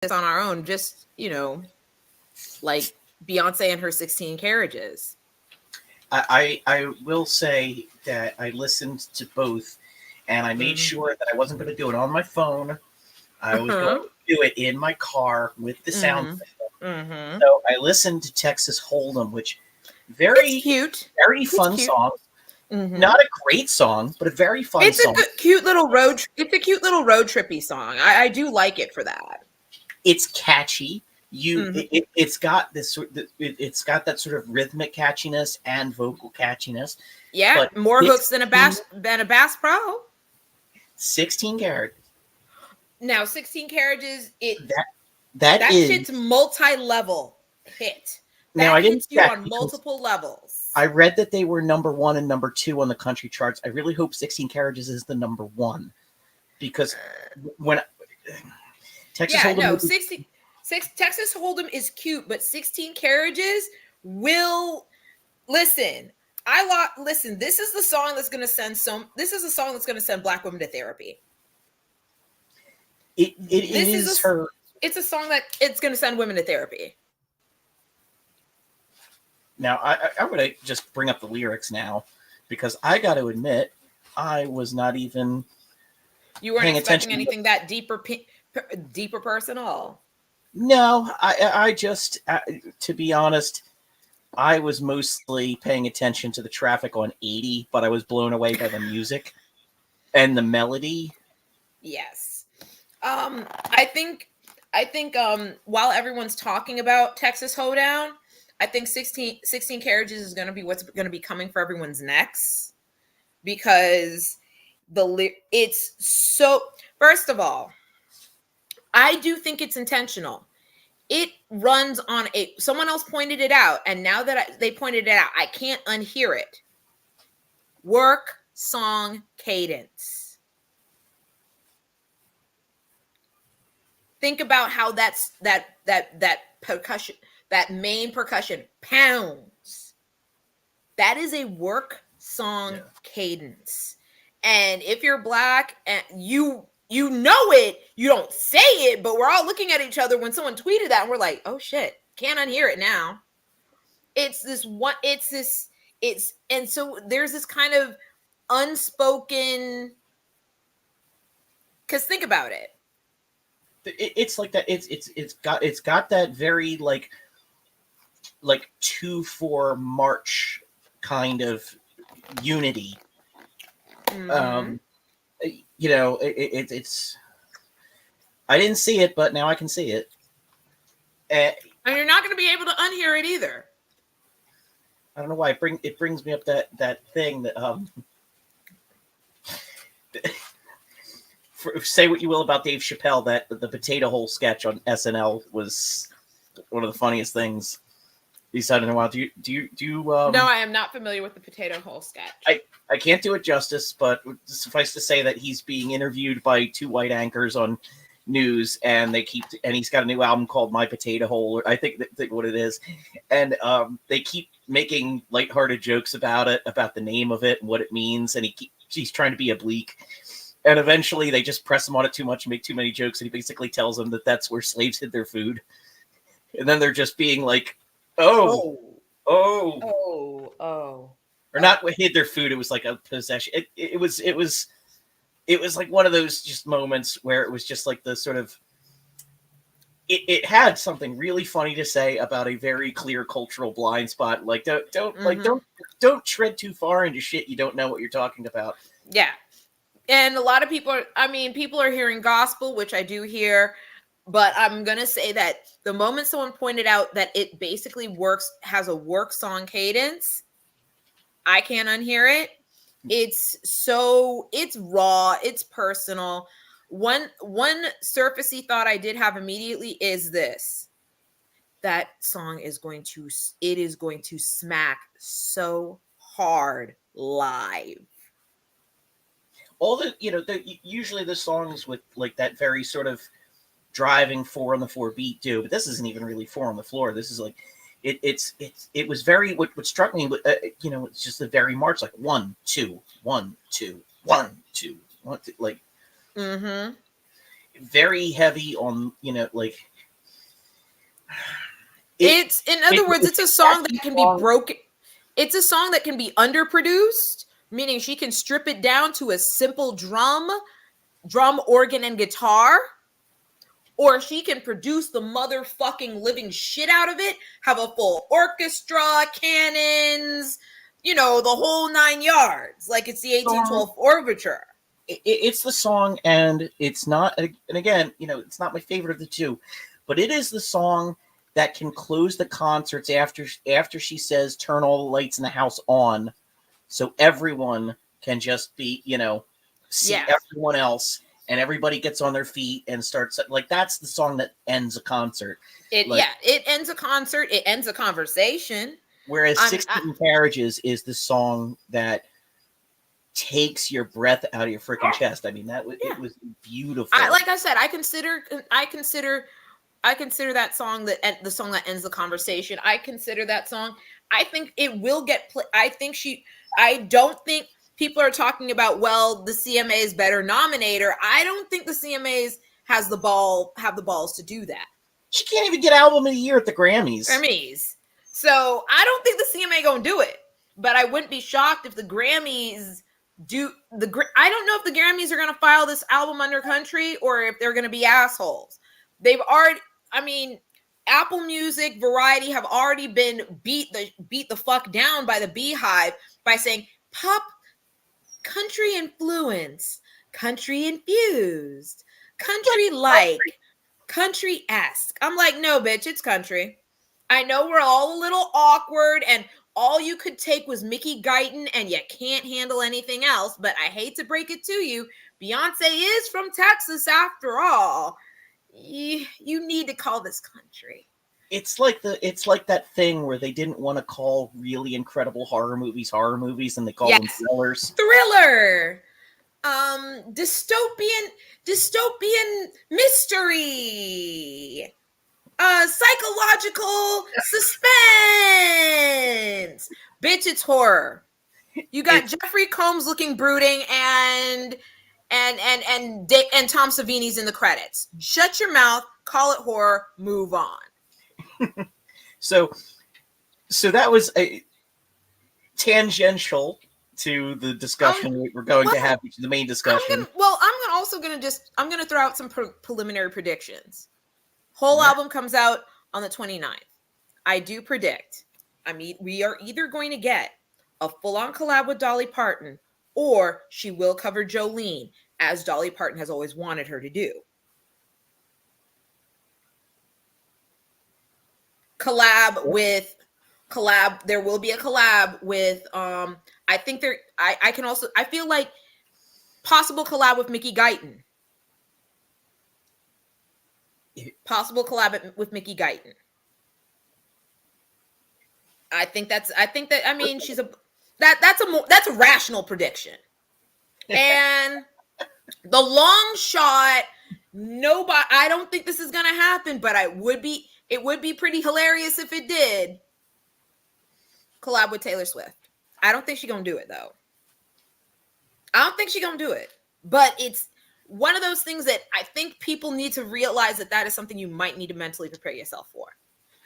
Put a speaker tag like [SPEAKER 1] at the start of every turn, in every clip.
[SPEAKER 1] on our own, just, like Beyonce and her 16 carriages.
[SPEAKER 2] I will say that I listened to both, and I made
[SPEAKER 1] Mm-hmm.
[SPEAKER 2] sure that I wasn't going to do it on my phone. I was going
[SPEAKER 1] Uh-huh.
[SPEAKER 2] to do it in my car with the sound
[SPEAKER 1] Mm-hmm.
[SPEAKER 2] system.
[SPEAKER 1] Mm-hmm.
[SPEAKER 2] So I listened to Texas Hold'em, which
[SPEAKER 1] It's
[SPEAKER 2] very
[SPEAKER 1] cute.
[SPEAKER 2] very
[SPEAKER 1] It's
[SPEAKER 2] fun
[SPEAKER 1] cute.
[SPEAKER 2] song.
[SPEAKER 1] Mm-hmm.
[SPEAKER 2] Not a great song, but a very fun
[SPEAKER 1] It's a
[SPEAKER 2] song.
[SPEAKER 1] good, cute little road. It's a cute little road trippy song. I do like it for that.
[SPEAKER 2] It's catchy.
[SPEAKER 1] Mm-hmm.
[SPEAKER 2] It's got this it's got that sort of rhythmic catchiness and vocal catchiness,
[SPEAKER 1] Yeah,
[SPEAKER 2] but
[SPEAKER 1] more hooks than
[SPEAKER 2] 16,
[SPEAKER 1] a Bass Pro.
[SPEAKER 2] 16 karat,
[SPEAKER 1] Now, 16 carriages,
[SPEAKER 2] that that
[SPEAKER 1] that
[SPEAKER 2] is.
[SPEAKER 1] shit's multi-level hit.
[SPEAKER 2] Now,
[SPEAKER 1] That
[SPEAKER 2] I didn't
[SPEAKER 1] hits you
[SPEAKER 2] check
[SPEAKER 1] on
[SPEAKER 2] because
[SPEAKER 1] multiple levels.
[SPEAKER 2] I read that they were number one and number two on the country charts. I really hope 16 Carriages is the number one, because when Texas
[SPEAKER 1] Yeah,
[SPEAKER 2] Hold'em
[SPEAKER 1] no,
[SPEAKER 2] will be,
[SPEAKER 1] 60, Texas Hold'em is cute, but 16 carriages will listen. Listen, this is the song that's going to send this is a song that's going to send black women to therapy.
[SPEAKER 2] it
[SPEAKER 1] This is
[SPEAKER 2] is her.
[SPEAKER 1] it's a song that it's going to send women to therapy.
[SPEAKER 2] Now, I'm going to just bring up the lyrics now, because I got to admit, I was not even
[SPEAKER 1] You weren't
[SPEAKER 2] paying
[SPEAKER 1] expecting
[SPEAKER 2] attention.
[SPEAKER 1] anything that deeper personal.
[SPEAKER 2] No, I just, to be honest, I was mostly paying attention to the traffic on 80, but I was blown away by the music and the melody.
[SPEAKER 1] Yes. I think while everyone's talking about Texas Hoedown, I think 16 carriages is going to be what's going to be coming for everyone's necks, because it's so, first of all, I do think it's intentional. It runs on someone else pointed it out, and now that they pointed it out, I can't unhear it. Work song cadence. Think about how that percussion, that main percussion pounds. That is a work song cadence. And if you're black and you know it, you don't say it, but we're all looking at each other when someone tweeted that, and we're like, oh shit, can't unhear it now. It's this one, it's and so there's this kind of unspoken, because think about it.
[SPEAKER 2] It's like that. It's got that very like 2/4 march kind of unity.
[SPEAKER 1] Mm-hmm.
[SPEAKER 2] Um, it's. I didn't see it, but now I can see it. Uh,
[SPEAKER 1] And you're not going to be able to unhear it either.
[SPEAKER 2] I don't know why it brings me up that thing that say what you will about Dave Chappelle, that the potato hole sketch on SNL was one of the funniest things he's done in a while. Do you
[SPEAKER 1] No, I am not familiar with the potato hole sketch.
[SPEAKER 2] I can't do it justice, but suffice to say that he's being interviewed by two white anchors on news, and he's got a new album called My Potato Hole, or I think what it is, and they keep making lighthearted jokes about it, about the name of it and what it means, and he's trying to be oblique, and eventually they just press him on it too much and make too many jokes, and he basically tells them that that's where slaves hid their food, and then they're just being like, oh, or not hid their food. It was like a possession. It was like one of those just moments where it was just like the sort of, it had something really funny to say about a very clear cultural blind spot. Like don't tread too far into shit you don't know what you're talking about.
[SPEAKER 1] Yeah. And a lot of people are hearing gospel, which I do hear, but I'm going to say that the moment someone pointed out that it basically has a work song cadence, I can't unhear it. It's raw, it's personal. One surfacey thought I did have immediately is this: that song is going to smack so hard live.
[SPEAKER 2] All usually the songs with like that very sort of driving 4-on-the-floor beat do, but this isn't even really 4-on-the-floor. This is like it was very, what struck me, it's just a very march, like 1 2 1 2 1 2 1 2, like
[SPEAKER 1] Mm-hmm.
[SPEAKER 2] very heavy on, you know, like
[SPEAKER 1] it's in other words, it's a song that can be broken. It's a song that can be underproduced, meaning she can strip it down to a simple drum, organ, and guitar, or she can produce the motherfucking living shit out of it, have a full orchestra, cannons, you know, the whole 9 yards, like it's the 1812 overture.
[SPEAKER 2] It's the song, and it's not, and again, you know, it's not my favorite of the two, but it is the song that can close the concerts after she says turn all the lights in the house on, so everyone can just be, you know, see everyone else, and everybody gets on their feet and starts, like, that's the song that ends a concert.
[SPEAKER 1] It ends a concert, it ends a conversation.
[SPEAKER 2] Whereas 16 Carriages is the song that takes your breath out of your freaking chest. I mean, it was beautiful.
[SPEAKER 1] Like I said, I consider that song the song that ends the conversation. I consider that song. I think it will get played. I don't think people are talking about, well, the CMA's better nominator. I don't think the CMA's have the balls to do that.
[SPEAKER 2] She can't even get album of the year at the Grammys.
[SPEAKER 1] So I don't think the CMA gonna do it. But I wouldn't be shocked if the Grammys do I don't know if the Grammys are gonna file this album under country or if they're gonna be assholes. They've already, I mean, Apple Music, Variety have already been beat the fuck down by the Beehive by saying pop, country influence, country infused, country like, country-esque. I'm like, no, bitch, it's country. I know we're all a little awkward and all you could take was Mickey Guyton and you can't handle anything else, but I hate to break it to you, Beyonce is from Texas after all. You need to call this country.
[SPEAKER 2] It's like that thing where they didn't want to call really incredible horror movies and they call them thrillers.
[SPEAKER 1] Thriller. Dystopian mystery. Psychological suspense. Bitch, it's horror. You got Jeffrey Combs looking brooding and Tom Savini's in the credits. Shut your mouth, call it horror, move on.
[SPEAKER 2] So that was a tangential to the discussion we're going to have, which is the main discussion.
[SPEAKER 1] I'm gonna throw out some preliminary predictions. Whole album comes out on the 29th. I do predict, we are either going to get a full-on collab with Dolly Parton, or she will cover Jolene, as Dolly Parton has always wanted her to do. There will be a collab with I feel like possible collab with Mickey Guyton. Possible collab with Mickey Guyton. That's a rational prediction. And the long shot, I don't think this is gonna happen, but it would be pretty hilarious if it did. Collab with Taylor Swift. I don't think she's gonna do it though. But it's one of those things that I think people need to realize that is something you might need to mentally prepare yourself for.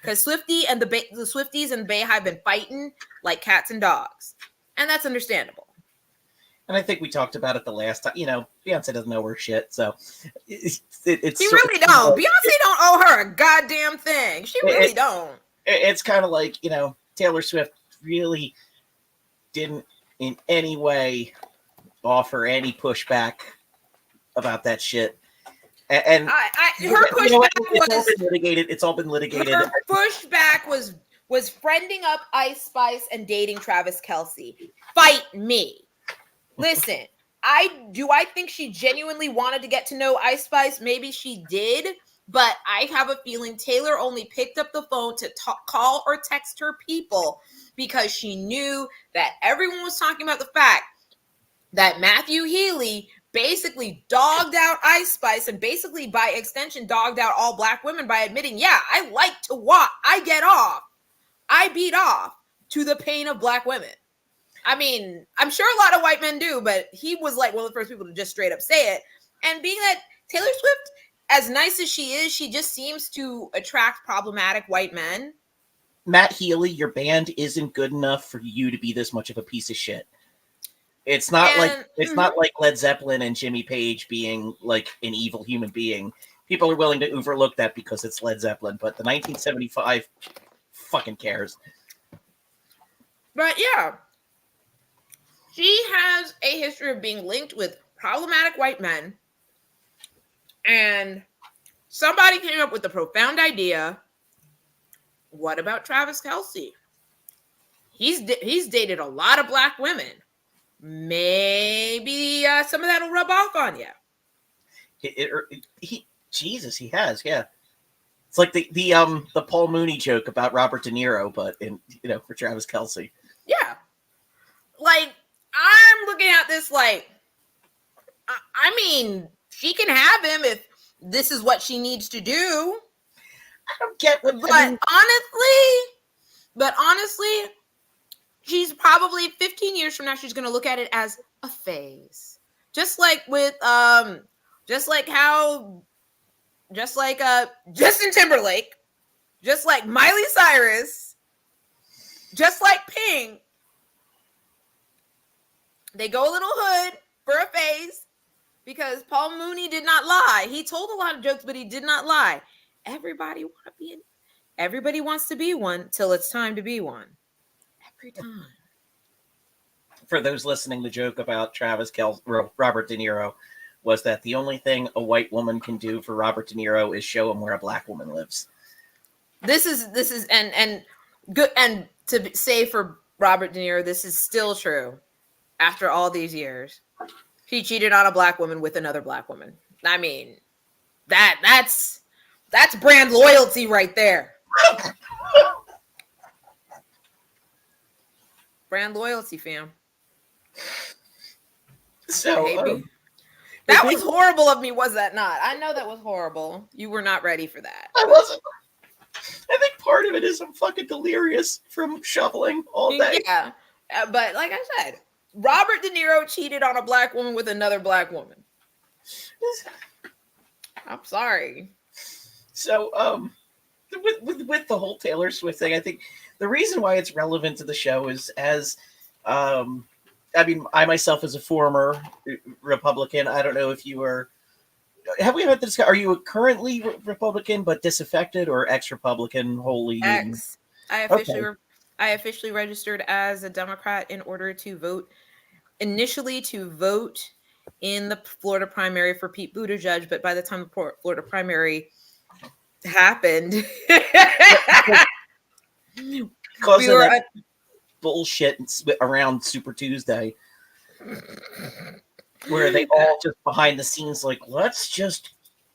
[SPEAKER 1] Because the Swifties and Bay have been fighting like cats and dogs. And that's understandable.
[SPEAKER 2] And I think we talked about it the last time. You know, Beyonce doesn't know her shit, so it's
[SPEAKER 1] she really don't. Beyonce don't owe her a goddamn thing. She really don't.
[SPEAKER 2] It's kind of like, you know, Taylor Swift really didn't in any way offer any pushback about that shit. And
[SPEAKER 1] her pushback
[SPEAKER 2] it's all been litigated.
[SPEAKER 1] Her pushback was friending up Ice Spice and dating Travis Kelce. Fight me. Listen, I think she genuinely wanted to get to know Ice Spice. Maybe she did, but I have a feeling Taylor only picked up the phone to call or text her people because she knew that everyone was talking about the fact that Matthew Healy basically dogged out Ice Spice and basically by extension dogged out all black women by admitting, yeah, I like to walk, I get off, I beat off to the pain of black women. I mean, I'm sure a lot of white men do, but he was like one of the first people to just straight up say it. And being that Taylor Swift as nice as she is, she just seems to attract problematic white men.
[SPEAKER 2] Matt Healy, your band isn't good enough for you to be this much of a piece of shit. It's not not like Led Zeppelin and Jimmy Page being like an evil human being. People are willing to overlook that because it's Led Zeppelin, but the 1975 fucking cares.
[SPEAKER 1] But yeah, she has a history of being linked with problematic white men. And somebody came up with the profound idea, what about Travis Kelce? He's dated a lot of black women. Maybe some of that will rub off on you.
[SPEAKER 2] Jesus, he has, yeah. It's like the Paul Mooney joke about Robert De Niro, but for Travis Kelce.
[SPEAKER 1] Yeah, like I'm looking at this like, I mean, she can have him if this is what she needs to do.
[SPEAKER 2] I don't get what.
[SPEAKER 1] But honestly, she's probably 15 years from now, she's going to look at it as a phase. Just like with, Justin Timberlake, just like Miley Cyrus, just like Pink. They go a little hood for a phase because Paul Mooney did not lie. He told a lot of jokes, but he did not lie. Everybody wants to be one till it's time to be one. Every time.
[SPEAKER 2] For those listening, the joke about Robert De Niro was that the only thing a white woman can do for Robert De Niro is show him where a black woman lives.
[SPEAKER 1] This is and good, and to say for Robert De Niro, this is still true after all these years. He cheated on a black woman with another black woman. I mean, that's brand loyalty right there. Brand loyalty, fam.
[SPEAKER 2] So
[SPEAKER 1] that was horrible of me, was that not? I know that was horrible. You were not ready for that.
[SPEAKER 2] I wasn't. I think part of it is I'm fucking delirious from shoveling all day.
[SPEAKER 1] Yeah, but like I said, Robert De Niro cheated on a black woman with another black woman. I'm sorry.
[SPEAKER 2] So, with the whole Taylor Swift thing, I think the reason why it's relevant to the show is I myself as a former Republican, I don't know if you are. Have we had this? Are you currently Republican but disaffected, or ex-Republican wholly?
[SPEAKER 1] Ex. I officially registered as a Democrat in order to vote. Initially, to vote in the Florida primary for Pete Buttigieg, but by the time the Florida primary happened,
[SPEAKER 2] because of that bullshit around Super Tuesday, where they all just behind the scenes like, let's just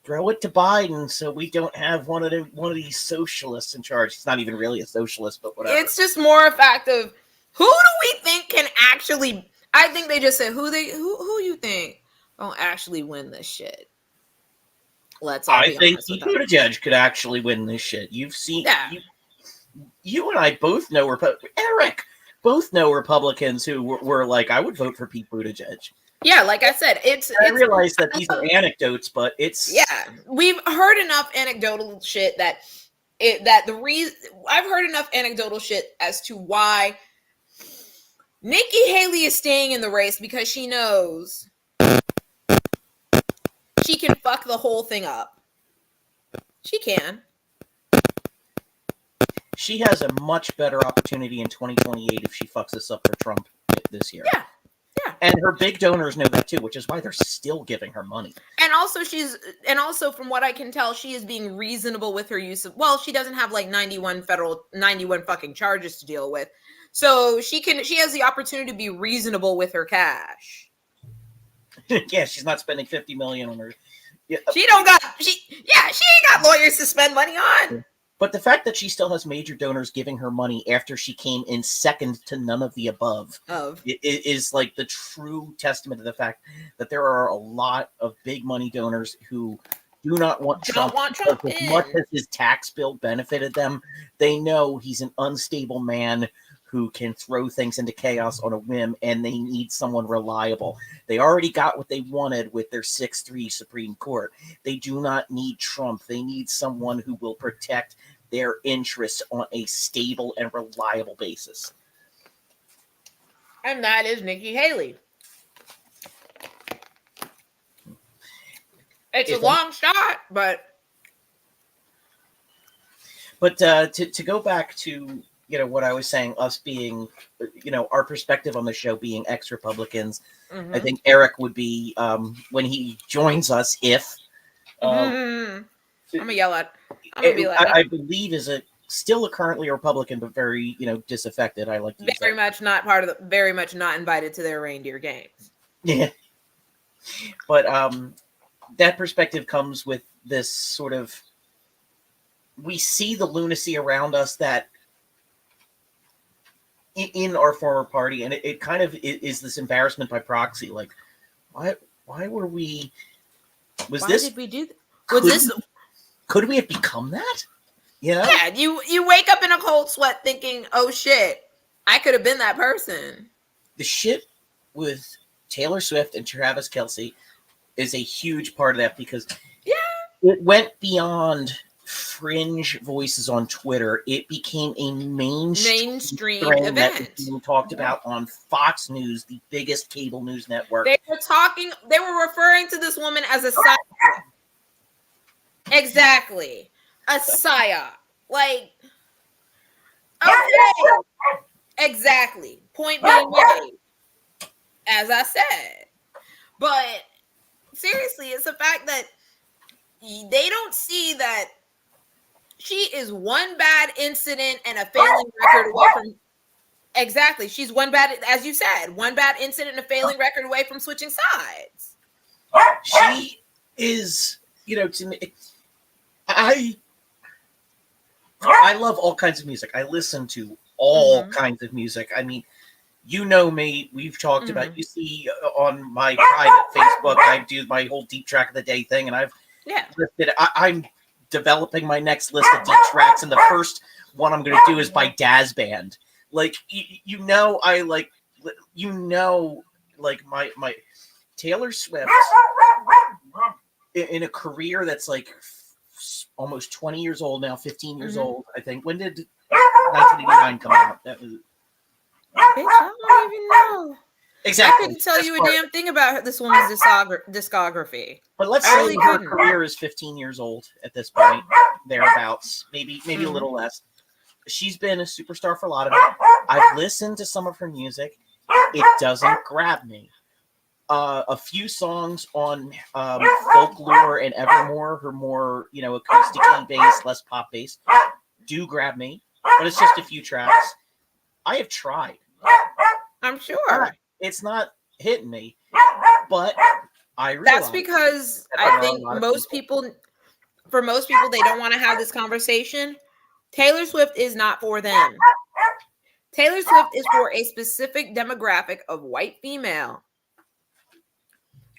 [SPEAKER 2] throw it to Biden so we don't have one of these socialists in charge. He's not even really a socialist, but whatever.
[SPEAKER 1] It's just more a fact of who do we think can actually. I think they just said who you think don't actually win this shit. I
[SPEAKER 2] think Pete Buttigieg could actually win this shit. You've seen, you and I both know Eric both know Republicans who were like, I would vote for Pete Buttigieg.
[SPEAKER 1] Yeah, like I said, I
[SPEAKER 2] realize that these are anecdotes, but
[SPEAKER 1] we've heard enough anecdotal shit I've heard enough anecdotal shit as to why Nikki Haley is staying in the race, because she knows she can fuck the whole thing up. She can.
[SPEAKER 2] She has a much better opportunity in 2028 if she fucks this up for Trump this year.
[SPEAKER 1] Yeah.
[SPEAKER 2] And her big donors know that too, which is why they're still giving her money. And
[SPEAKER 1] also from what I can tell, she is being reasonable with her use of, she doesn't have like 91 fucking charges to deal with. So she has the opportunity to be reasonable with her cash.
[SPEAKER 2] Yeah, she's not spending $50 million on her.
[SPEAKER 1] Yeah, she ain't got lawyers to spend money on.
[SPEAKER 2] But the fact that she still has major donors giving her money after she came in second to none of the above is like the true testament to the fact that there are a lot of big money donors who do not want Trump. As much as his tax bill benefited them, they know he's an unstable man who can throw things into chaos on a whim, and they need someone reliable. They already got what they wanted with their 6-3 Supreme Court. They do not need Trump. They need someone who will protect their interests on a stable and reliable basis.
[SPEAKER 1] And that is Nikki Haley. It's a long shot, but
[SPEAKER 2] to go back to what I was saying, us being, our perspective on the show being ex-Republicans, I think Eric would be when he joins us. If
[SPEAKER 1] I'm gonna yell at. I'm gonna be like,
[SPEAKER 2] I believe is still a currently a Republican, but very disaffected. I like to use
[SPEAKER 1] very
[SPEAKER 2] that.
[SPEAKER 1] much not part of the, very much not invited to their reindeer games.
[SPEAKER 2] Yeah, but that perspective comes with this sort of, we see the lunacy around us that in our former party, and it kind of is this embarrassment by proxy. Like, why were we? Why
[SPEAKER 1] did we do?
[SPEAKER 2] Could we have become that?
[SPEAKER 1] Yeah, you wake up in a cold sweat thinking, "Oh shit, I could have been that person."
[SPEAKER 2] The shit with Taylor Swift and Travis Kelce is a huge part of that, because it went beyond fringe voices on Twitter. It became a mainstream event that was being talked about on Fox News, the biggest cable news network.
[SPEAKER 1] They were referring to this woman as a psyop. Exactly. A psyop. Like, okay. Exactly. Point being made. As I said. But seriously, it's the fact that they don't see that she is one bad incident and a failing record away from. Exactly. She's one bad, as you said, one bad incident and a failing record away from switching sides.
[SPEAKER 2] She is, to me, I love all kinds of music. I listen to all kinds of music. I mean, me, we've talked about, you see on my private Facebook, I do my whole deep track of the day thing, and I've listed, I'm developing my next list of deep tracks, and the first one I'm going to do is by Daz Band. Like, I like, like my Taylor Swift in a career that's like almost 20 years old now, 15 years old, I think. When did 1989 come out? That was.
[SPEAKER 1] Bitch, I don't even know.
[SPEAKER 2] Exactly.
[SPEAKER 1] I couldn't tell you a damn thing about this woman's discography.
[SPEAKER 2] But let's say her career is 15 years old at this point, thereabouts, maybe a little less. She's been a superstar for a lot of it. I've listened to some of her music. It doesn't grab me. A few songs on Folklore and Evermore, her more acoustic based, less pop based, do grab me. But it's just a few tracks. I have tried.
[SPEAKER 1] I'm sure.
[SPEAKER 2] It's not hitting me. But I realize
[SPEAKER 1] that's because I think for most people, they don't want to have this conversation. Taylor Swift is not for them. Taylor Swift is for a specific demographic of white female.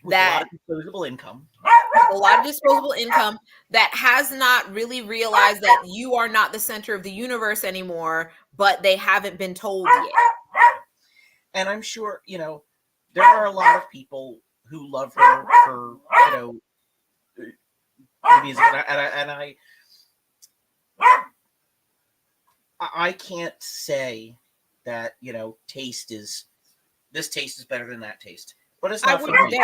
[SPEAKER 2] With a lot of disposable income.
[SPEAKER 1] A lot of disposable income that has not really realized that you are not the center of the universe anymore, but they haven't been told yet.
[SPEAKER 2] And I'm sure, there are a lot of people who love her for, the music. And I can't say that, this taste is better than that taste. But it's not for me.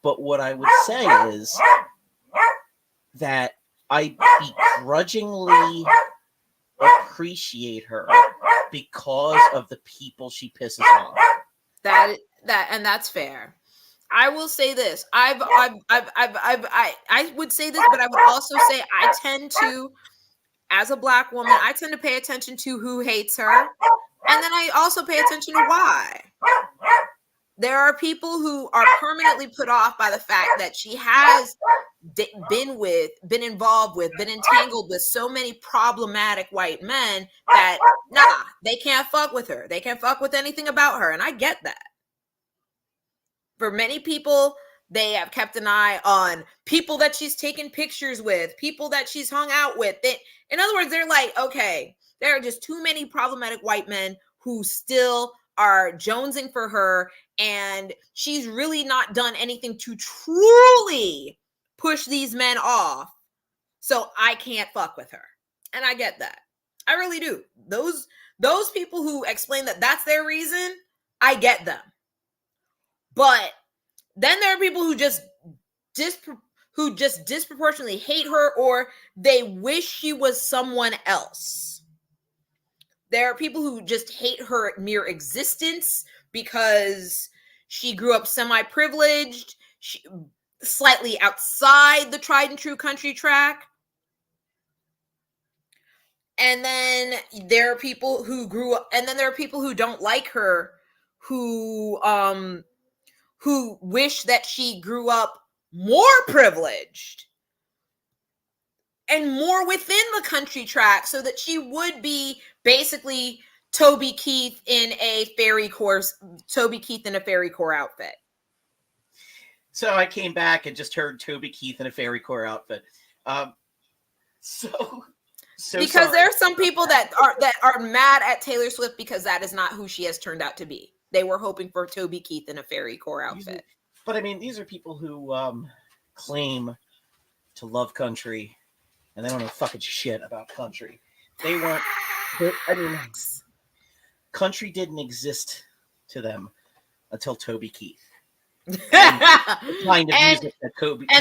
[SPEAKER 2] But what I would say is that I begrudgingly appreciate her because of the people she pisses off.
[SPEAKER 1] And that's fair. I will say this. I would say this, but I would also say I tend to, as a Black woman, I tend to pay attention to who hates her, and then I also pay attention to why. There are people who are permanently put off by the fact that she has been involved with, been entangled with so many problematic white men that, they can't fuck with her. They can't fuck with anything about her. And I get that. For many people, they have kept an eye on people that she's taken pictures with, people that she's hung out with. In other words, they're like, okay, there are just too many problematic white men who still are jonesing for her, and she's really not done anything to truly push these men off. So I can't fuck with her. And I get that. I really do. Those people who explain that that's their reason, I get them. But then there are people who just disproportionately hate her, or they wish she was someone else. There are people who just hate her mere existence because she grew up semi-privileged, slightly outside the tried and true country track. And then there are people who grew up, and then there are people who don't like her, who wish that she grew up more privileged and more within the country track, so that she would be basically Toby Keith in a fairy core outfit.
[SPEAKER 2] So I came back and just heard Toby Keith in a fairy core outfit. So
[SPEAKER 1] because
[SPEAKER 2] sorry.
[SPEAKER 1] there are some people that are mad at Taylor Swift because that is not who she has turned out to be. They were hoping for Toby Keith in a fairy core outfit.
[SPEAKER 2] But I mean, these are people who claim to love country, and they don't know fucking shit about country. They weren't. I mean, country didn't exist to them until Toby Keith. And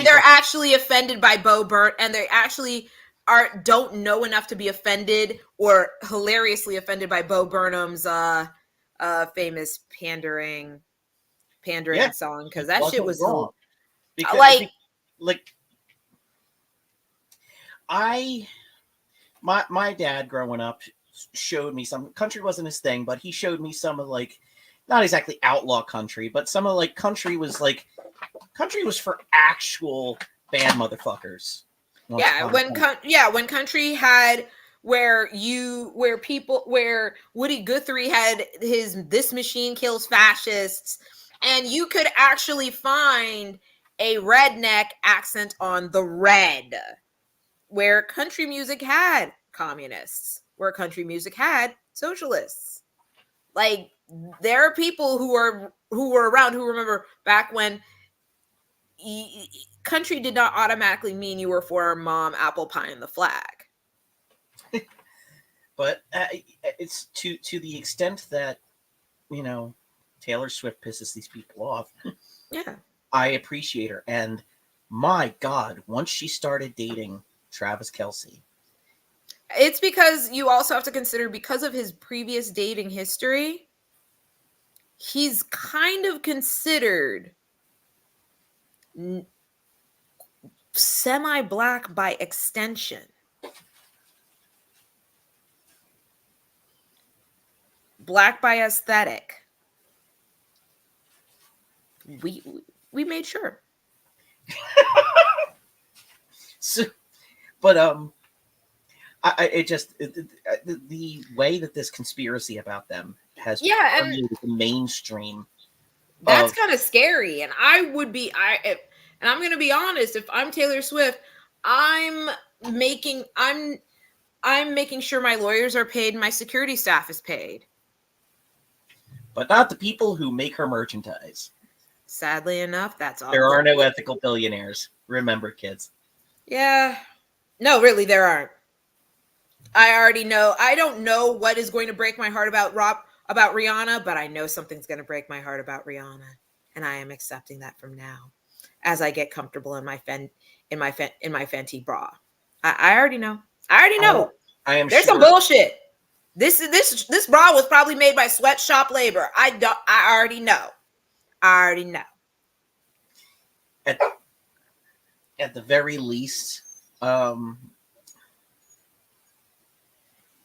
[SPEAKER 1] they're actually offended by Bo Burnham, and they actually don't know enough to be offended or hilariously offended by Bo Burnham's famous pandering song, because that shit was
[SPEAKER 2] wrong. Because, my dad growing up showed me some country. Wasn't his thing, but he showed me some of, like, not exactly outlaw country, but some of, like, country was for actual bad motherfuckers.
[SPEAKER 1] When country had where Woody Guthrie had his "This Machine Kills Fascists," and you could actually find a redneck accent on the red, where country music had communists, where country music had socialists. Like, there are people who were around who remember back when country did not automatically mean you were for mom, apple pie, and the flag.
[SPEAKER 2] But it's to the extent that, you know, Taylor Swift pisses these people off.
[SPEAKER 1] Yeah,
[SPEAKER 2] I appreciate her, and my God, once she started dating Travis Kelce,
[SPEAKER 1] it's because you also have to consider, because of his previous dating history, he's kind of considered semi-black by extension. Black by aesthetic. We made sure.
[SPEAKER 2] So, but the way that this conspiracy about them has permeated the mainstream.
[SPEAKER 1] That's kind of scary, and I'm going to be honest. If I'm Taylor Swift, I'm making sure my lawyers are paid and my security staff is paid.
[SPEAKER 2] But not the people who make her merchandise.
[SPEAKER 1] Sadly enough, that's all.
[SPEAKER 2] There are no ethical billionaires. Remember, kids.
[SPEAKER 1] Yeah. No, really, there aren't. I already know. I don't know what is going to break my heart about Rihanna, but I know something's going to break my heart about Rihanna, and I am accepting that from now, as I get comfortable in my Fenty bra. I already know. I already know. There's some bullshit. This bra was probably made by sweatshop labor. I already know. I already know.
[SPEAKER 2] At the very least,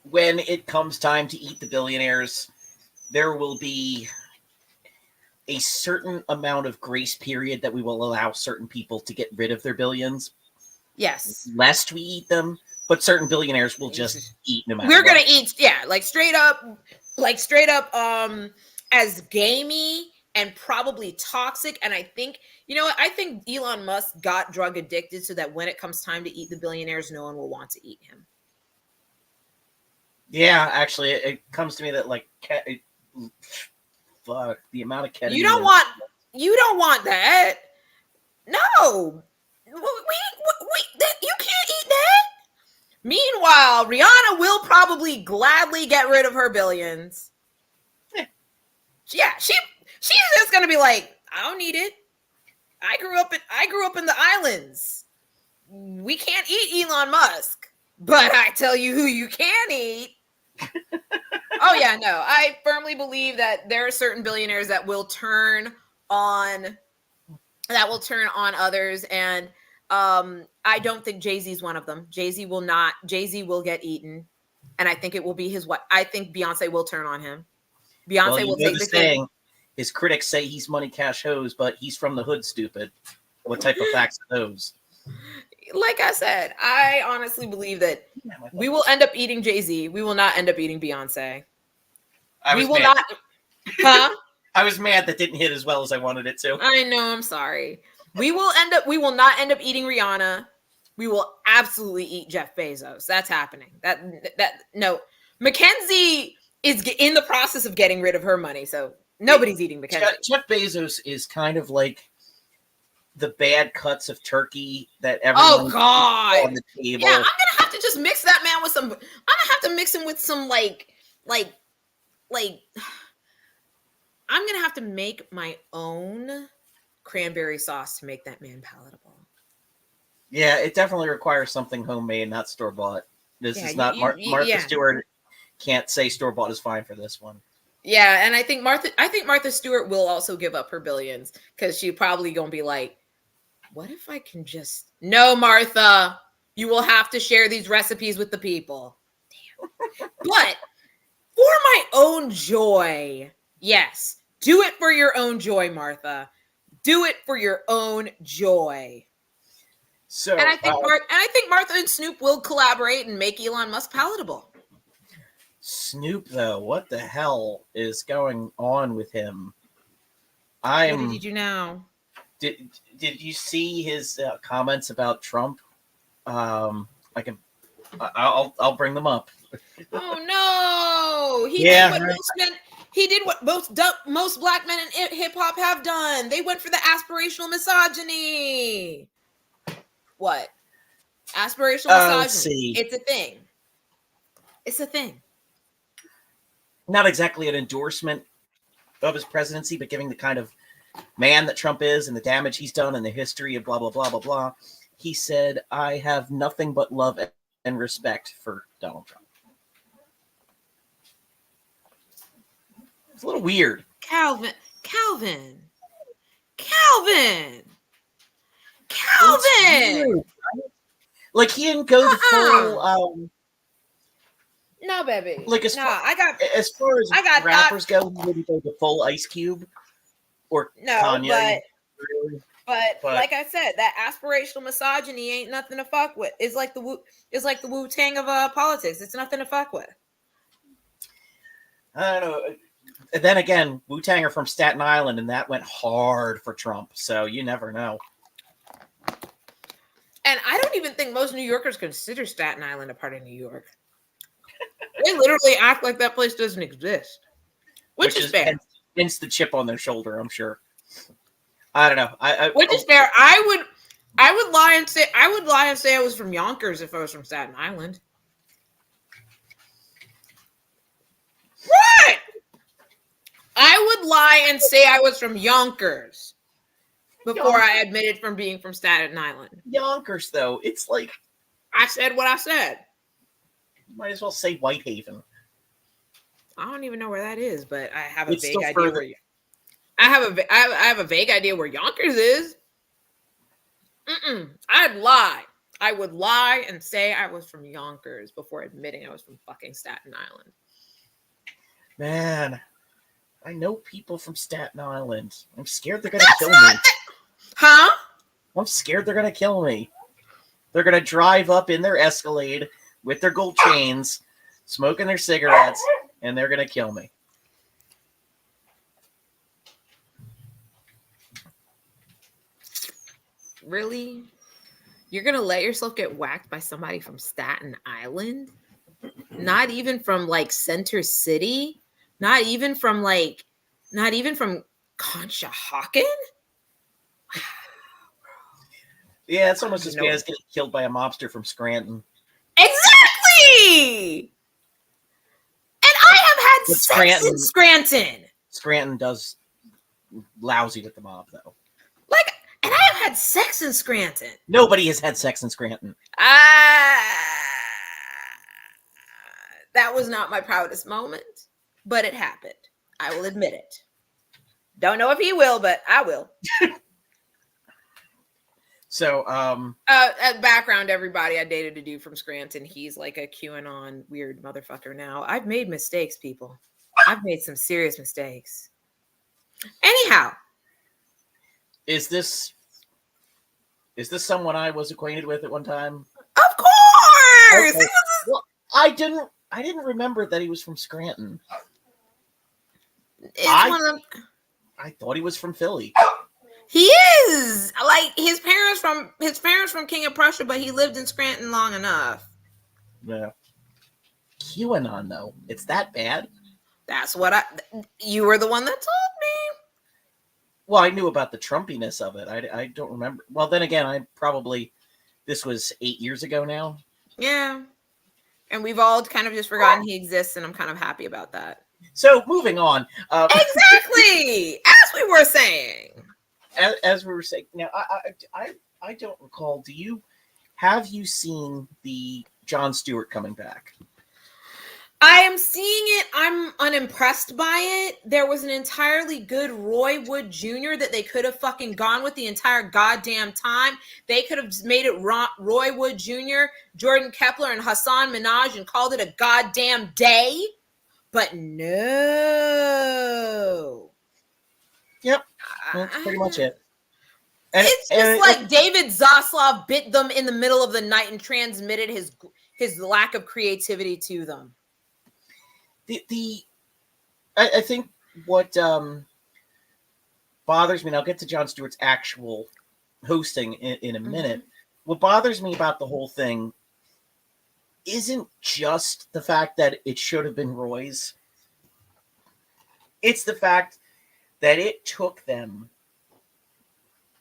[SPEAKER 2] when it comes time to eat the billionaires, there will be a certain amount of grace period that we will allow certain people to get rid of their billions.
[SPEAKER 1] Yes.
[SPEAKER 2] Lest we eat them, but certain billionaires will just eat no matter
[SPEAKER 1] what. We're
[SPEAKER 2] what.
[SPEAKER 1] Gonna eat, like straight up, as gamey and probably toxic. And I think, I think Elon Musk got drug addicted so that when it comes time to eat the billionaires, no one will want to eat him.
[SPEAKER 2] Yeah, actually, it comes to me that like fuck the amount of ketamine.
[SPEAKER 1] You don't want that. No, you can't eat that. Meanwhile, Rihanna will probably gladly get rid of her billions. Yeah, she's just gonna be like, I don't need it. I grew up in the islands. We can't eat Elon Musk, but I tell you who you can eat. Oh yeah, no. I firmly believe that there are certain billionaires that will turn on others, and I don't think Jay-Z's one of them. Jay-Z will not. Jay-Z will get eaten, and I think it will be his what I think Beyonce will turn on him.
[SPEAKER 2] Well,
[SPEAKER 1] Beyonce
[SPEAKER 2] you
[SPEAKER 1] will
[SPEAKER 2] know
[SPEAKER 1] take
[SPEAKER 2] the
[SPEAKER 1] the cake.
[SPEAKER 2] saying. His critics say he's money cash hose, but he's from the hood. Stupid. What type of facts are those?
[SPEAKER 1] Like I said, I honestly believe that
[SPEAKER 2] Yeah,
[SPEAKER 1] we will end up eating Jay-Z. We will not end up eating Beyonce.
[SPEAKER 2] I
[SPEAKER 1] We
[SPEAKER 2] was
[SPEAKER 1] will
[SPEAKER 2] mad.
[SPEAKER 1] not. Huh?
[SPEAKER 2] I was mad that didn't hit as well as I wanted it to.
[SPEAKER 1] I know. I'm sorry. We will not end up eating Rihanna. We will absolutely eat Jeff Bezos. That's happening. No. Mackenzie is in the process of getting rid of her money, so nobody's eating Mackenzie.
[SPEAKER 2] Jeff Bezos is kind of like the bad cuts of turkey that
[SPEAKER 1] Oh
[SPEAKER 2] everyone
[SPEAKER 1] God.
[SPEAKER 2] on the table.
[SPEAKER 1] Yeah, I'm gonna have to just mix that man with some. I'm gonna have to mix him with some like. I'm gonna have to make my own cranberry sauce to make that man palatable.
[SPEAKER 2] Yeah, it definitely requires something homemade, not store bought. This
[SPEAKER 1] Yeah,
[SPEAKER 2] is not Martha
[SPEAKER 1] yeah.
[SPEAKER 2] Stewart. Can't say store bought is fine for this one.
[SPEAKER 1] Yeah, and I think Martha Stewart will also give up her billions because she probably gonna be like, what if I can just no, Martha, you will have to share these recipes with the people. Damn. But for my own joy, yes, do it for your own joy, Martha. Do it for your own joy.
[SPEAKER 2] So,
[SPEAKER 1] And I think Martha and Snoop will collaborate and make Elon Musk palatable.
[SPEAKER 2] Snoop, though, what the hell is going on with him?
[SPEAKER 1] What did he do now?
[SPEAKER 2] Did you see his comments about Trump? I can, I'll bring them up.
[SPEAKER 1] Oh no! He did what most black men in hip hop have done. They went for the aspirational misogyny. What? Aspirational misogyny.
[SPEAKER 2] Let's see.
[SPEAKER 1] It's a thing. It's a thing.
[SPEAKER 2] Not exactly an endorsement of his presidency, but giving the kind of man that Trump is and the damage he's done and the history of blah, blah, blah, blah, blah. He said, I have nothing but love and respect for Donald Trump. It's a little weird.
[SPEAKER 1] Calvin.
[SPEAKER 2] Like, he didn't go the full...
[SPEAKER 1] no, baby.
[SPEAKER 2] Like, as far as rappers go, he wouldn't go the full Ice Cube or Kanye.
[SPEAKER 1] But like I said, that aspirational misogyny ain't nothing to fuck with. It's like the Wu-Tang of politics. It's nothing to fuck with.
[SPEAKER 2] I don't know. Then again, Wu-Tang are from Staten Island, and that went hard for Trump. So you never know.
[SPEAKER 1] And I don't even think most New Yorkers consider Staten Island a part of New York. They literally act like that place doesn't exist, which is fair.
[SPEAKER 2] Hence the chip on their shoulder, I'm sure. I don't know.
[SPEAKER 1] Which is fair. I would lie and say I was from Yonkers if I was from Staten Island. What? I would lie and say I was from Yonkers before I admitted from being from Staten Island.
[SPEAKER 2] Yonkers, though, it's like
[SPEAKER 1] I said what I said.
[SPEAKER 2] Might as well say Whitehaven.
[SPEAKER 1] I don't even know where that is, but I have a
[SPEAKER 2] It's
[SPEAKER 1] vague idea where I have a vague idea where Yonkers is. I'd lie. I would lie and say I was from Yonkers before admitting I was from fucking Staten Island.
[SPEAKER 2] Man, I know people from Staten Island. I'm scared they're gonna kill me.
[SPEAKER 1] Huh?
[SPEAKER 2] I'm scared they're gonna kill me. They're gonna drive up in their Escalade with their gold chains, smoking their cigarettes, and they're gonna kill me.
[SPEAKER 1] Really? You're gonna let yourself get whacked by somebody from Staten Island? Not even from like Center City. Not even from Conshohocken.
[SPEAKER 2] Yeah, it's almost
[SPEAKER 1] You
[SPEAKER 2] as
[SPEAKER 1] know
[SPEAKER 2] bad as getting killed by a mobster from Scranton.
[SPEAKER 1] exactly. And I have had
[SPEAKER 2] But
[SPEAKER 1] sex in Scranton.
[SPEAKER 2] Scranton does lousy with the mob, though.
[SPEAKER 1] Like, and I have had sex in Scranton.
[SPEAKER 2] Nobody has had sex in Scranton.
[SPEAKER 1] That was not my proudest moment, but it happened. I will admit it. Don't know if he will, but I will.
[SPEAKER 2] So,
[SPEAKER 1] Background, everybody, I dated a dude from Scranton. He's like a QAnon weird motherfucker now. I've made mistakes, people. I've made some serious mistakes. Anyhow.
[SPEAKER 2] is this someone I was acquainted with at one time?
[SPEAKER 1] Of course!
[SPEAKER 2] Okay. Well, I didn't remember that he was from Scranton.
[SPEAKER 1] One of them.
[SPEAKER 2] I thought he was from Philly.
[SPEAKER 1] He is like his parents from King of Prussia, but he lived in Scranton long enough.
[SPEAKER 2] Yeah. QAnon, though, it's that bad?
[SPEAKER 1] That's what you were the one that told me.
[SPEAKER 2] Well, I knew about the Trumpiness of it. I don't remember. Well, then again, this was 8 years ago now.
[SPEAKER 1] Yeah. And we've all kind of just forgotten he exists, and I'm kind of happy about that.
[SPEAKER 2] So, moving on.
[SPEAKER 1] Exactly! As we were saying.
[SPEAKER 2] As we were saying, now, I don't recall. Have you seen the Jon Stewart coming back?
[SPEAKER 1] I am seeing it. I'm unimpressed by it. There was an entirely good Roy Wood Jr. that they could have fucking gone with the entire goddamn time. They could have made it Roy Wood Jr., Jordan Kepler, and Hassan Minaj and called it a goddamn day. But no.
[SPEAKER 2] Yep. That's pretty much it.
[SPEAKER 1] It's just like David Zaslav bit them in the middle of the night and transmitted his lack of creativity to them.
[SPEAKER 2] I think what bothers me, and I'll get to Jon Stewart's actual hosting in a minute. What bothers me about the whole thing isn't just the fact that it should have been Roy's. It's the fact that it took them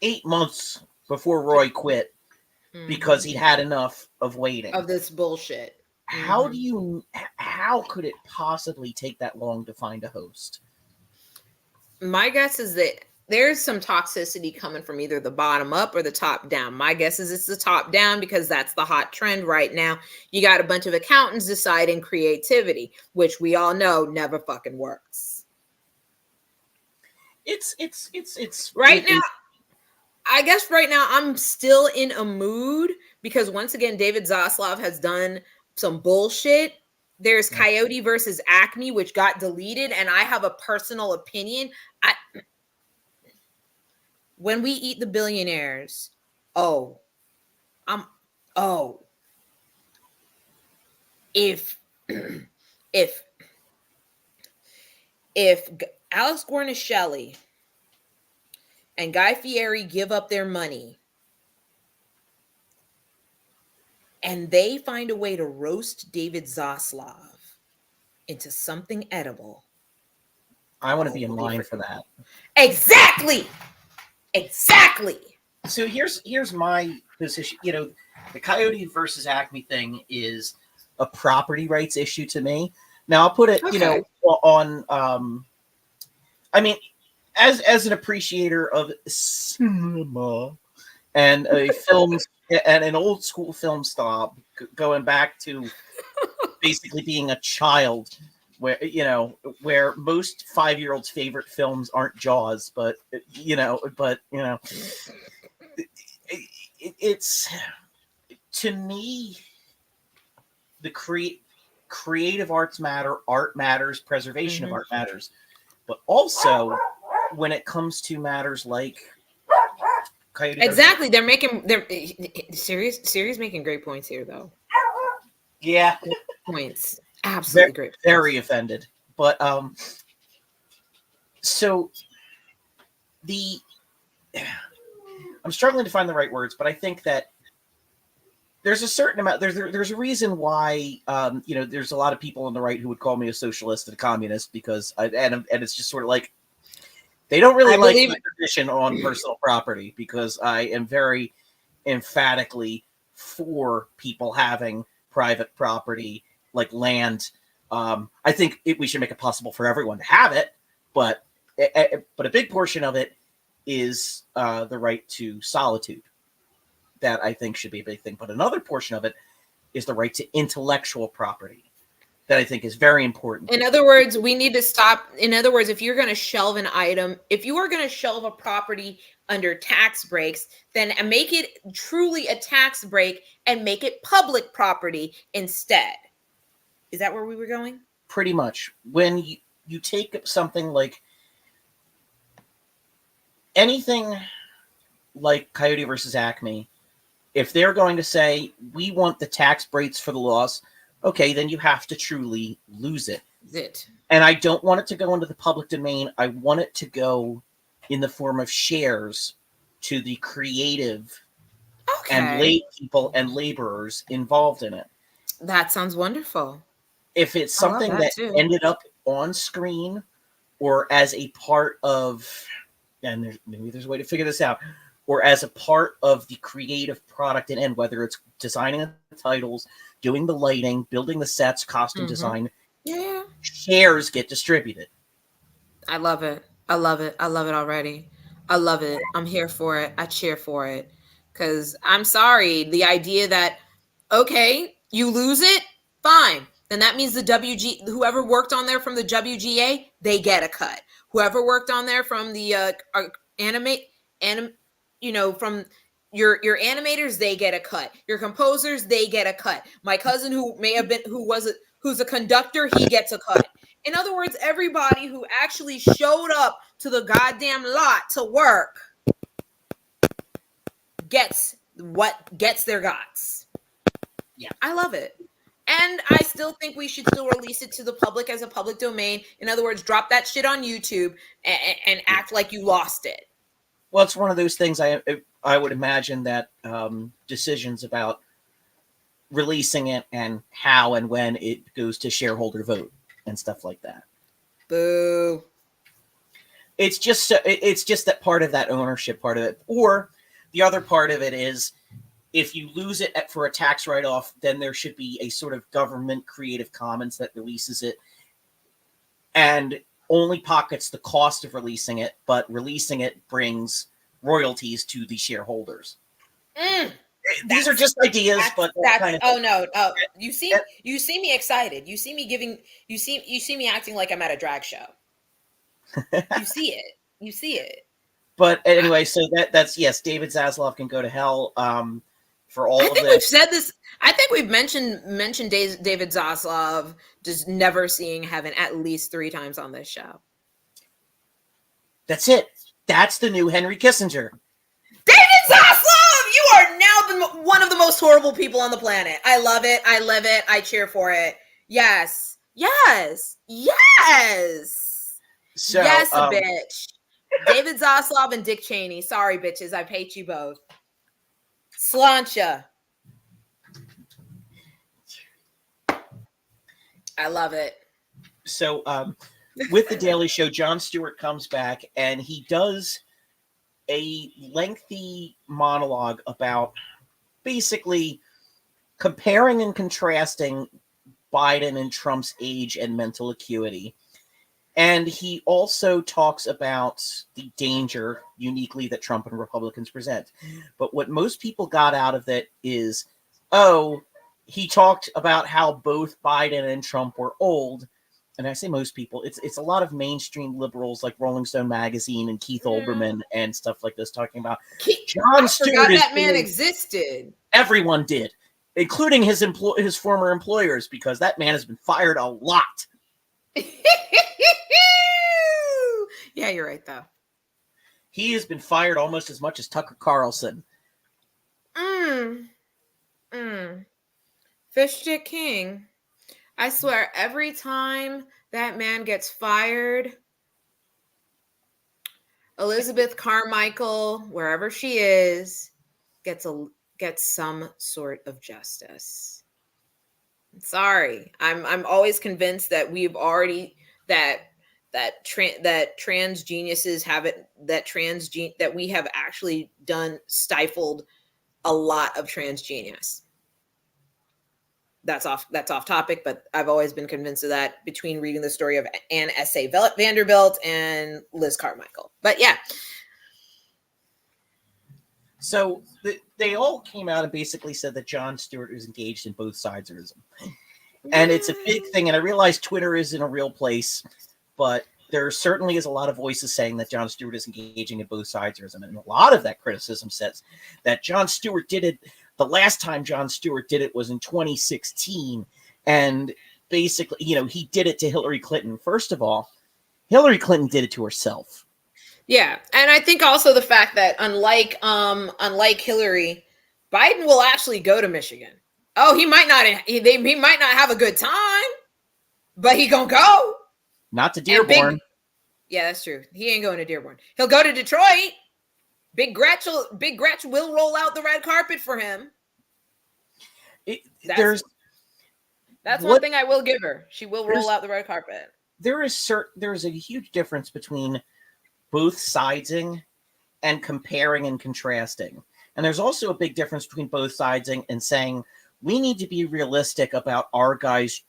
[SPEAKER 2] 8 months before Roy quit because he had enough of waiting.
[SPEAKER 1] Of this bullshit.
[SPEAKER 2] How could it possibly take that long to find a host?
[SPEAKER 1] My guess is that there's some toxicity coming from either the bottom up or the top down. My guess is it's the top down because that's the hot trend right now. You got a bunch of accountants deciding creativity, which we all know never fucking works.
[SPEAKER 2] It's
[SPEAKER 1] right now. I guess right now I'm still in a mood because once again, David Zaslav has done some bullshit. There's Coyote versus Acme, which got deleted, and I have a personal opinion. When we eat the billionaires, if Alex Guarnaschelli and Guy Fieri give up their money and they find a way to roast David Zaslav into something edible,
[SPEAKER 2] I want to be in line for that.
[SPEAKER 1] Exactly.
[SPEAKER 2] So here's my position. The Coyote versus Acme thing is a property rights issue to me. Now I'll put it, on. I mean, as an appreciator of cinema and a film and an old school film snob, going back to basically being a child, where most 5-year-olds' favorite films aren't Jaws, but it's to me the creative arts matter, art matters, preservation of art matters, but also when it comes to matters like Coyote
[SPEAKER 1] exactly, Siri's making great points here, though.
[SPEAKER 2] Yeah,
[SPEAKER 1] great points, absolutely great points.
[SPEAKER 2] Very offended, but so I'm struggling to find the right words, but I think that there's a certain amount. There's a reason why there's a lot of people on the right who would call me a socialist and a communist because and it's just sort of like they don't really
[SPEAKER 1] I
[SPEAKER 2] like
[SPEAKER 1] believe
[SPEAKER 2] my position on personal property because I am very emphatically for people having private property like land. I think we should make it possible for everyone to have it, but a big portion of it is the right to solitude. That I think should be a big thing. But another portion of it is the right to intellectual property that I think is very important.
[SPEAKER 1] In other words, we need to stop. In other words, if you're going to shelve an item, if you are going to shelve a property under tax breaks, then make it truly a tax break and make it public property instead. Is that where we were going?
[SPEAKER 2] Pretty much. When you take something like anything like Coyote versus Acme, if they're going to say, we want the tax breaks for the loss, okay, then you have to truly lose it. And I don't want it to go into the public domain. I want it to go in the form of shares to the creative and lay people and laborers involved in it.
[SPEAKER 1] That sounds wonderful.
[SPEAKER 2] If it's something that ended up on screen or as a part of, and maybe there's a way to figure this out, or as a part of the creative product and end, whether it's designing the titles, doing the lighting, building the sets, costume design, shares get distributed.
[SPEAKER 1] I love it. I love it. I love it already. I love it. I'm here for it. I cheer for it. Because I'm sorry, the idea that, okay, you lose it, fine. Then that means whoever worked on there from the WGA, they get a cut. Whoever worked on there from the from your animators, they get a cut. Your composers, they get a cut. My cousin who's a conductor, he gets a cut. In other words, everybody who actually showed up to the goddamn lot to work gets their gots.
[SPEAKER 2] Yeah.
[SPEAKER 1] I love it. And I still think we should still release it to the public as a public domain. In other words, drop that shit on YouTube and act like you lost it.
[SPEAKER 2] Well, it's one of those things I would imagine that decisions about releasing it and how and when it goes to shareholder vote and stuff like that.
[SPEAKER 1] Boo.
[SPEAKER 2] It's just that part of that ownership part of it. Or the other part of it is if you lose it for a tax write-off, then there should be a sort of government Creative Commons that releases it and only pockets the cost of releasing it, but releasing it brings royalties to the shareholders. These are just ideas, but
[SPEAKER 1] that's kind of no. You see me excited. You see me acting like I'm at a drag show. You see it.
[SPEAKER 2] But anyway, so that's yes, David Zaslav can go to hell for all of this.
[SPEAKER 1] We've said this. I think we've mentioned David Zaslav just never seeing heaven at least 3 times on this show.
[SPEAKER 2] That's it. That's the new Henry Kissinger.
[SPEAKER 1] David Zaslav, you are now one of the most horrible people on the planet. I love it. I live it. I cheer for it. Yes. So, yes, bitch. David Zaslav and Dick Cheney. Sorry, bitches. I hate you both. Slancha. I love it.
[SPEAKER 2] So, with The Daily Show, Jon Stewart comes back and he does a lengthy monologue about basically comparing and contrasting Biden and Trump's age and mental acuity. And he also talks about the danger uniquely that Trump and Republicans present. But what most people got out of it is, he talked about how both Biden and Trump were old. And I say most people, it's a lot of mainstream liberals like Rolling Stone magazine and Keith Olbermann and stuff like this talking about
[SPEAKER 1] Jon Stewart. That man existed.
[SPEAKER 2] Everyone did, including his former employers, because that man has been fired a lot.
[SPEAKER 1] Yeah, you're right, though.
[SPEAKER 2] He has been fired almost as much as Tucker Carlson.
[SPEAKER 1] Fish Stick King. I swear, every time that man gets fired, Elizabeth Carmichael, wherever she is, gets get some sort of justice. Sorry, I'm always convinced that we've already that trans geniuses have it, that we have actually stifled a lot of trans genius. That's off topic, but I've always been convinced of that between reading the story of Anne S.A. Vanderbilt and Liz Carmichael. But yeah.
[SPEAKER 2] So they all came out and basically said that Jon Stewart was engaged in both siderism. And it's a big thing. And I realize Twitter isn't a real place, but there certainly is a lot of voices saying that Jon Stewart is engaging in both siderism. And a lot of that criticism says that Jon Stewart did it. The last time Jon Stewart did it was in 2016. And basically, he did it to Hillary Clinton. First of all, Hillary Clinton did it to herself.
[SPEAKER 1] Yeah, and I think also the fact that unlike Hillary, Biden will actually go to Michigan. Oh, he might not have a good time, but he gonna go.
[SPEAKER 2] Not to Dearborn.
[SPEAKER 1] Yeah, that's true. He ain't going to Dearborn. He'll go to Detroit. Big Gretch will roll out the red carpet for him. That's one thing I will give her. She will roll out the red carpet.
[SPEAKER 2] There is a huge difference between both sidesing and comparing and contrasting. And there's also a big difference between both sidesing and saying, we need to be realistic about our guy's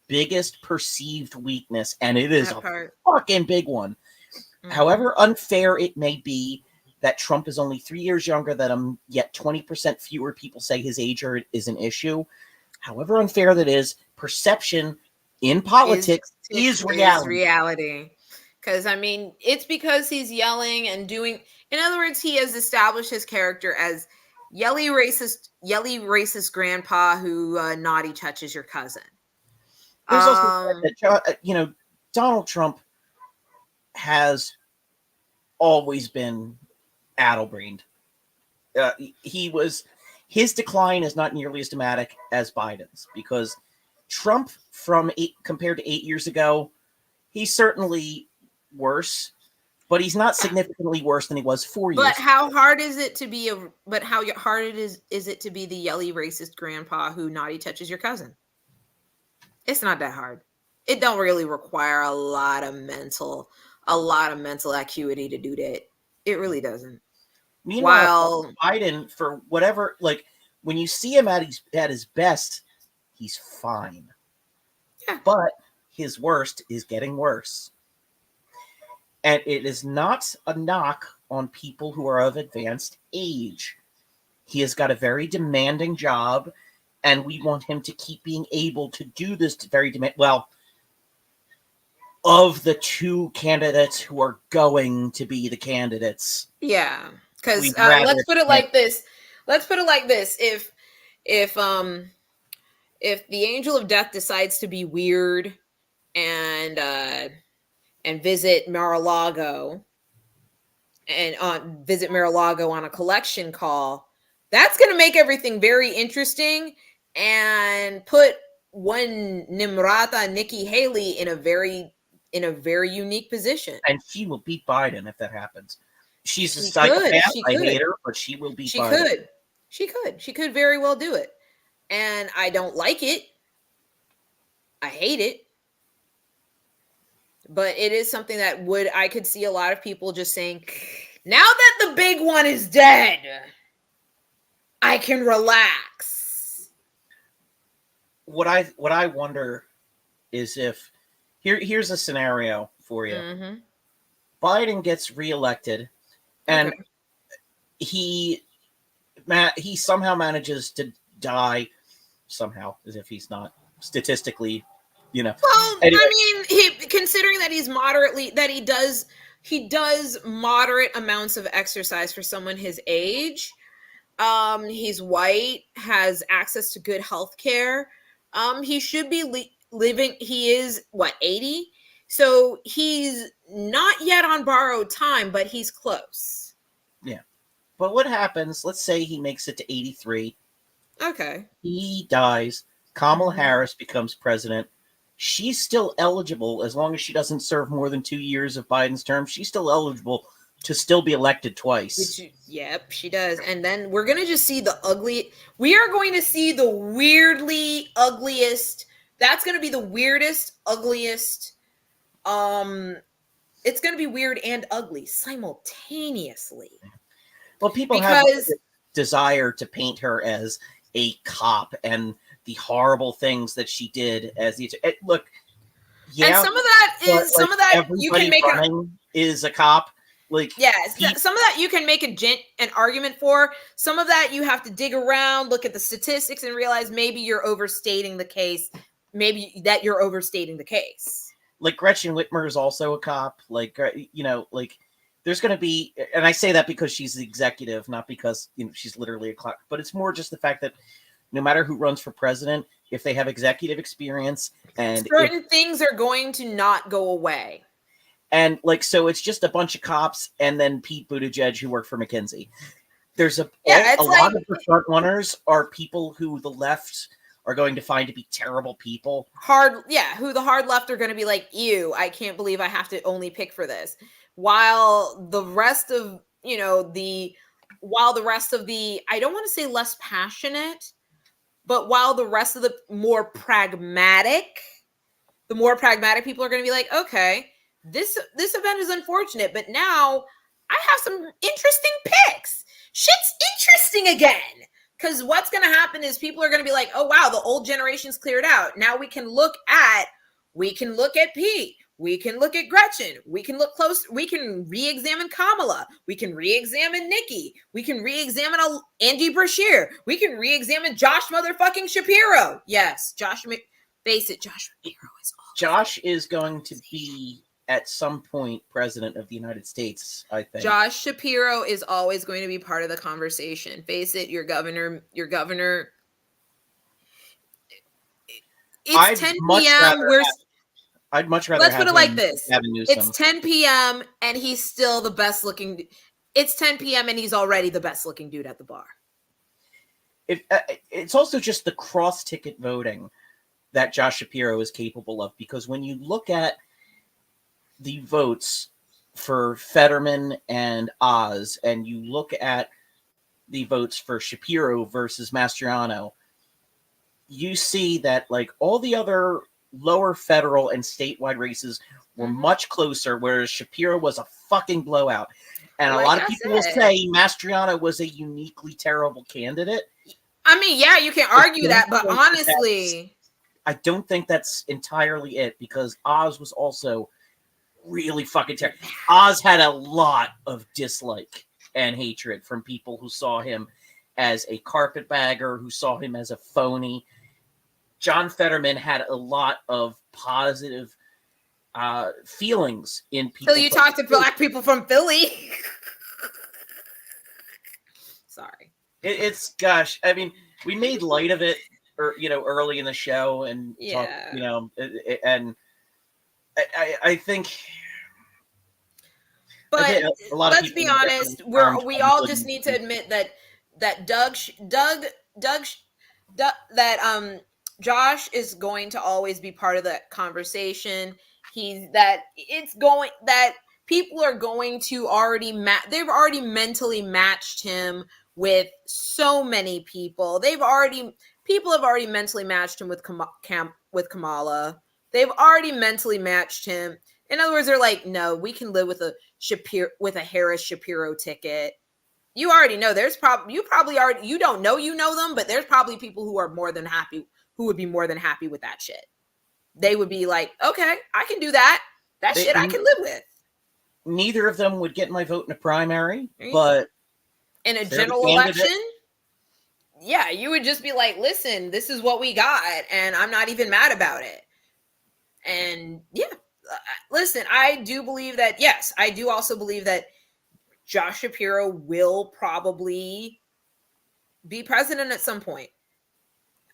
[SPEAKER 2] biggest perceived weakness, and it is a fucking big one. Mm-hmm. However unfair it may be that Trump is only 3 years younger than him, yet 20% fewer people say his age is an issue. However unfair that is, perception in politics is reality.
[SPEAKER 1] Because, I mean, it's because he's yelling and doing... In other words, he has established his character as yelly racist grandpa who naughty touches your cousin.
[SPEAKER 2] There's also that, Donald Trump has always been addle-brained. His decline is not nearly as dramatic as Biden's, because Trump compared to 8 years ago, he's certainly worse, but he's not significantly worse than he was 4 years ago.
[SPEAKER 1] But how hard is it to be is it to be the yelly racist grandpa who naughty touches your cousin? It's not that hard. It don't really require a lot of mental acuity to do that. It really doesn't.
[SPEAKER 2] Meanwhile, Biden, for whatever, when you see him at his best, he's fine.
[SPEAKER 1] Yeah.
[SPEAKER 2] But his worst is getting worse. And it is not a knock on people who are of advanced age. He has got a very demanding job, and we want him to keep being able to do this of the two candidates who are going to be the candidates.
[SPEAKER 1] Yeah, because let's put it like this. If the angel of death decides to be weird and visit Mar-a-Lago on a collection call, that's going to make everything very interesting and put one Nimrata, Nikki Haley, in a very unique position.
[SPEAKER 2] And she will beat Biden if that happens. She's a psychopath. I hate her, but she will beat Biden.
[SPEAKER 1] She could very well do it. And I don't like it. I hate it. But it is something that I could see a lot of people just saying, now that the big one is dead, I can relax.
[SPEAKER 2] What I wonder is if here's a scenario for you. Mm-hmm. Biden gets reelected, and he somehow manages to die somehow, as if he's not statistically, Well,
[SPEAKER 1] anyway. I mean, considering that he does moderate amounts of exercise for someone his age. He's white, has access to good health care. He should be living. He is 80, so he's not yet on borrowed time, but he's close.
[SPEAKER 2] Yeah, but what happens? Let's say he makes it to 83.
[SPEAKER 1] Okay,
[SPEAKER 2] he dies. Kamala Harris becomes president. She's still eligible, as long as she doesn't serve more than 2 years of Biden's term. She's still eligible to still be elected twice.
[SPEAKER 1] Yep, she does. And then we're gonna just see the ugly. We are going to see the weirdly ugliest. That's gonna be the weirdest, ugliest. It's gonna be weird and ugly simultaneously.
[SPEAKER 2] Well, people have a desire to paint her as a cop and the horrible things that she did as the look. Yeah,
[SPEAKER 1] and some of that is some of that you can make
[SPEAKER 2] is a cop. Like,
[SPEAKER 1] some of that you can make an argument for. Some of that you have to dig around, look at the statistics, and realize maybe you're overstating the case. Maybe that you're overstating the case.
[SPEAKER 2] Like Gretchen Whitmer is also a cop. Like, you know, like there's going to be, and I say that because she's the executive, not because, you know, she's literally a cop. But it's more just the fact that no matter who runs for president, if they have executive experience and
[SPEAKER 1] certain things are going to not go away.
[SPEAKER 2] And like, so it's just a bunch of cops and then Pete Buttigieg who work for McKinsey. There's a lot of the front runners are people who the left are going to find to be terrible people.
[SPEAKER 1] Who the hard left are going to be like, ew, I can't believe I have to only pick for this. While the rest of, you know, I don't want to say less passionate, but while the rest of the more pragmatic people are going to be like, okay, this event is unfortunate, but now I have some interesting picks. Shit's interesting again. Because what's going to happen is people are going to be like, oh, wow, the old generation's cleared out. Now we can look at Pete. We can look at Gretchen. We can look close. We can re-examine Kamala. We can re-examine Nikki. We can re-examine Andy Brashear. We can re-examine Josh motherfucking Shapiro. Yes, face it, Josh Shapiro is awesome.
[SPEAKER 2] Josh is going to be at some point president of the United States, I think.
[SPEAKER 1] Josh Shapiro is always going to be part of the conversation. Face it, your governor. It's 10 p.m.
[SPEAKER 2] I'd much rather.
[SPEAKER 1] Let's put it like this: it's 10 p.m. and he's still the best looking. It's 10 p.m. and he's already the best looking dude at the bar.
[SPEAKER 2] It's also just the cross ticket voting that Josh Shapiro is capable of, because when you look at the votes for Fetterman and Oz, and you look at the votes for Shapiro versus Mastriano, you see that like all the other lower federal and statewide races were much closer, whereas Shapiro was a fucking blowout. And a lot of people will say Mastriano was a uniquely terrible candidate.
[SPEAKER 1] I mean, yeah, you can argue that, but honestly,
[SPEAKER 2] I don't think that's entirely it, because Oz was also really fucking terrible. Oz had a lot of dislike and hatred from people who saw him as a carpetbagger, who saw him as a phony. John Fetterman had a lot of positive feelings in people.
[SPEAKER 1] Until you talk to black people from Philly. Sorry.
[SPEAKER 2] It's gosh, I mean, we made light of it, early in the show, and and I think.
[SPEAKER 1] But let's be honest, we all just need to admit that Josh is going to always be part of that conversation. People are going to they've already mentally matched him with so many people. People have already mentally matched him with Kamala. They've already mentally matched him. In other words, they're like, no, we can live with a Harris Shapiro ticket. You already know you don't know you know them, but there's probably people who would be more than happy with that shit. They would be like, okay, I can do that. I can live with.
[SPEAKER 2] Neither of them would get my vote in a primary, but
[SPEAKER 1] in a general election, yeah, you would just be like, listen, this is what we got, and I'm not even mad about it. And yeah, listen, I do believe that, yes, I do also believe that Josh Shapiro will probably be president at some point.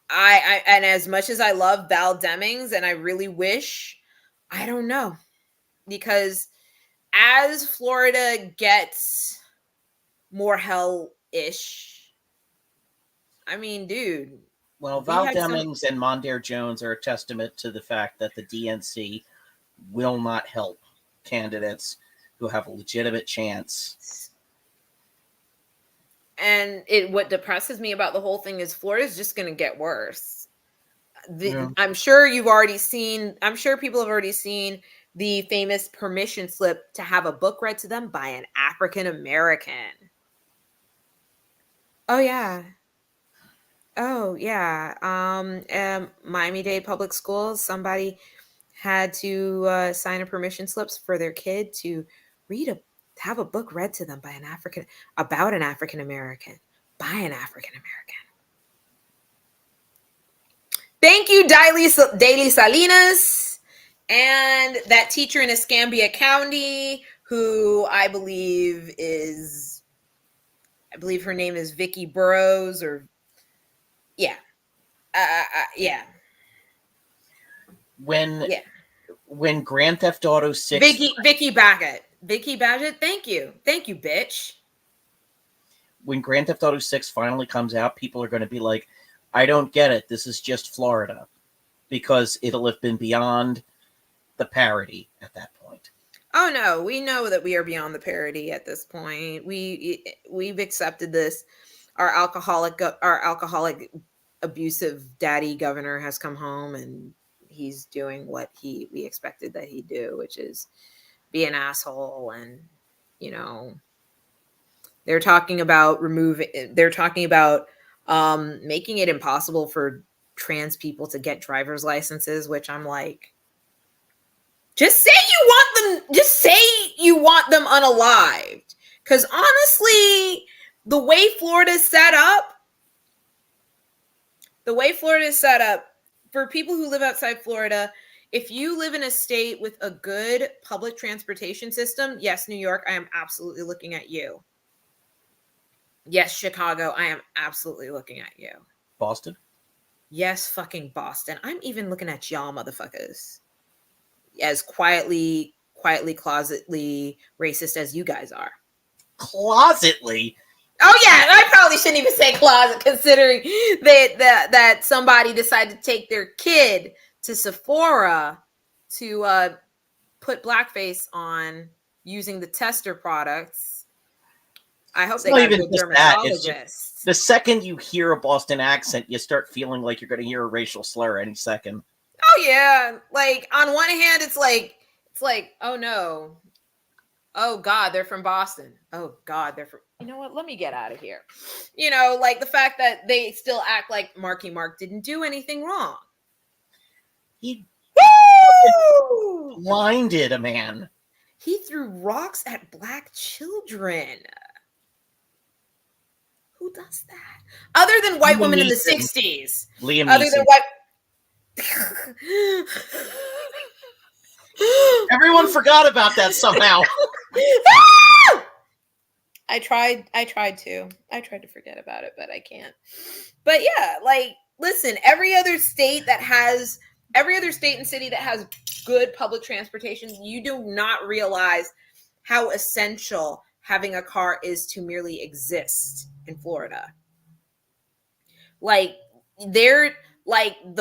[SPEAKER 1] And as much as I love Val Demings, and I really wish, I don't know, because as Florida gets more hell-ish, I mean, dude.
[SPEAKER 2] Well, Val Demings and Mondaire Jones are a testament to the fact that the DNC will not help candidates who have a legitimate chance.
[SPEAKER 1] And what depresses me about the whole thing is Florida is just going to get worse.
[SPEAKER 2] Yeah.
[SPEAKER 1] I'm sure you've already seen, I'm sure people have already seen the famous permission slip to have a book read to them by an African American. Oh yeah. Oh yeah. Miami-Dade Public Schools, somebody had to sign a permission slips for their kid to have a book read to them by an African about an African American by an African American. Thank you, Daily Salinas, and that teacher in Escambia County, who I believe her name is Vicky Burrows, or yeah, yeah.
[SPEAKER 2] When Grand Theft Auto 6,
[SPEAKER 1] Vicky Baggett, thank you, bitch.
[SPEAKER 2] When Grand Theft Auto 6 finally comes out, people are going to be like, I don't get it. This is just Florida. Because it'll have been beyond the parody at that point.
[SPEAKER 1] Oh no, we know that we are beyond the parody at this point. We've accepted this. Our alcoholic abusive daddy governor has come home, and he's doing what we expected that he'd do, which is be an asshole. And they're talking about making it impossible for trans people to get driver's licenses, which I'm like, just say you want them unalived. Because honestly, the way Florida is set up, for people who live outside Florida, if you live in a state with a good public transportation system, yes, New York, I am absolutely looking at you. Yes, Chicago, I am absolutely looking at you.
[SPEAKER 2] Boston?
[SPEAKER 1] Yes, fucking Boston. I'm even looking at y'all motherfuckers. As quietly, closetly racist as you guys are.
[SPEAKER 2] Closetly?
[SPEAKER 1] Oh yeah, I probably shouldn't even say closet, considering that somebody decided to take their kid to Sephora to put blackface on using the tester products. I hope they got a good dermatologist.
[SPEAKER 2] The second you hear a Boston accent, you start feeling like you're going to hear a racial slur any second.
[SPEAKER 1] Oh yeah, like on one hand, it's like, oh no, oh God, they're from Boston. Oh God, they're from. You know what? Let me get out of here. Like the fact that they still act like Marky Mark didn't do anything wrong.
[SPEAKER 2] He blinded a man.
[SPEAKER 1] He threw rocks at black children. Who does that? Other than white women in the 60s.
[SPEAKER 2] Liam
[SPEAKER 1] Other
[SPEAKER 2] Neeson.
[SPEAKER 1] than white.
[SPEAKER 2] Everyone forgot about that somehow.
[SPEAKER 1] I tried to forget about it, but I can't. But yeah, like, listen, every other state and city that has good public transportation, you do not realize how essential having a car is to merely exist in Florida. Like, the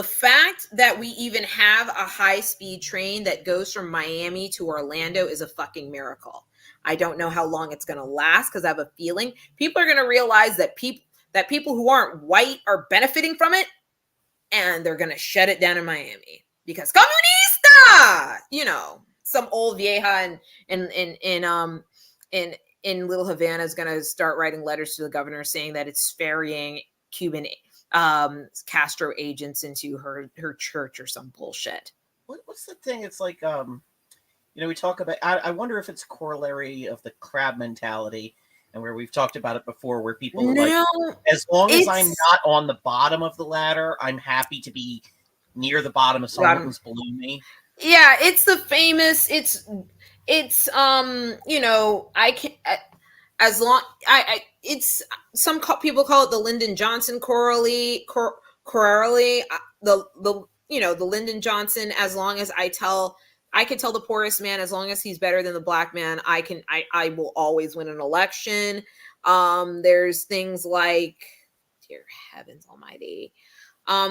[SPEAKER 1] fact that we even have a high-speed train that goes from Miami to Orlando is a fucking miracle. I don't know how long it's going to last, because I have a feeling people are going to realize that people who aren't white are benefiting from it, and they're going to shut it down in Miami because comunista, some old vieja in Little Havana is going to start writing letters to the governor saying that it's ferrying Cuban Castro agents into her church or some bullshit.
[SPEAKER 2] What's the thing? It's like, we talk about, I wonder if it's a corollary of the crab mentality, and where we've talked about it before, where people are like, as long as I'm not on the bottom of the ladder, I'm happy to be near the bottom of someone who's below me.
[SPEAKER 1] Yeah, it's the famous, I can, as long, it's, some people call it the Lyndon Johnson corollary, the Lyndon Johnson, as long as I can tell the poorest man, as long as he's better than the black man, I will always win an election. There's things like, dear heavens almighty.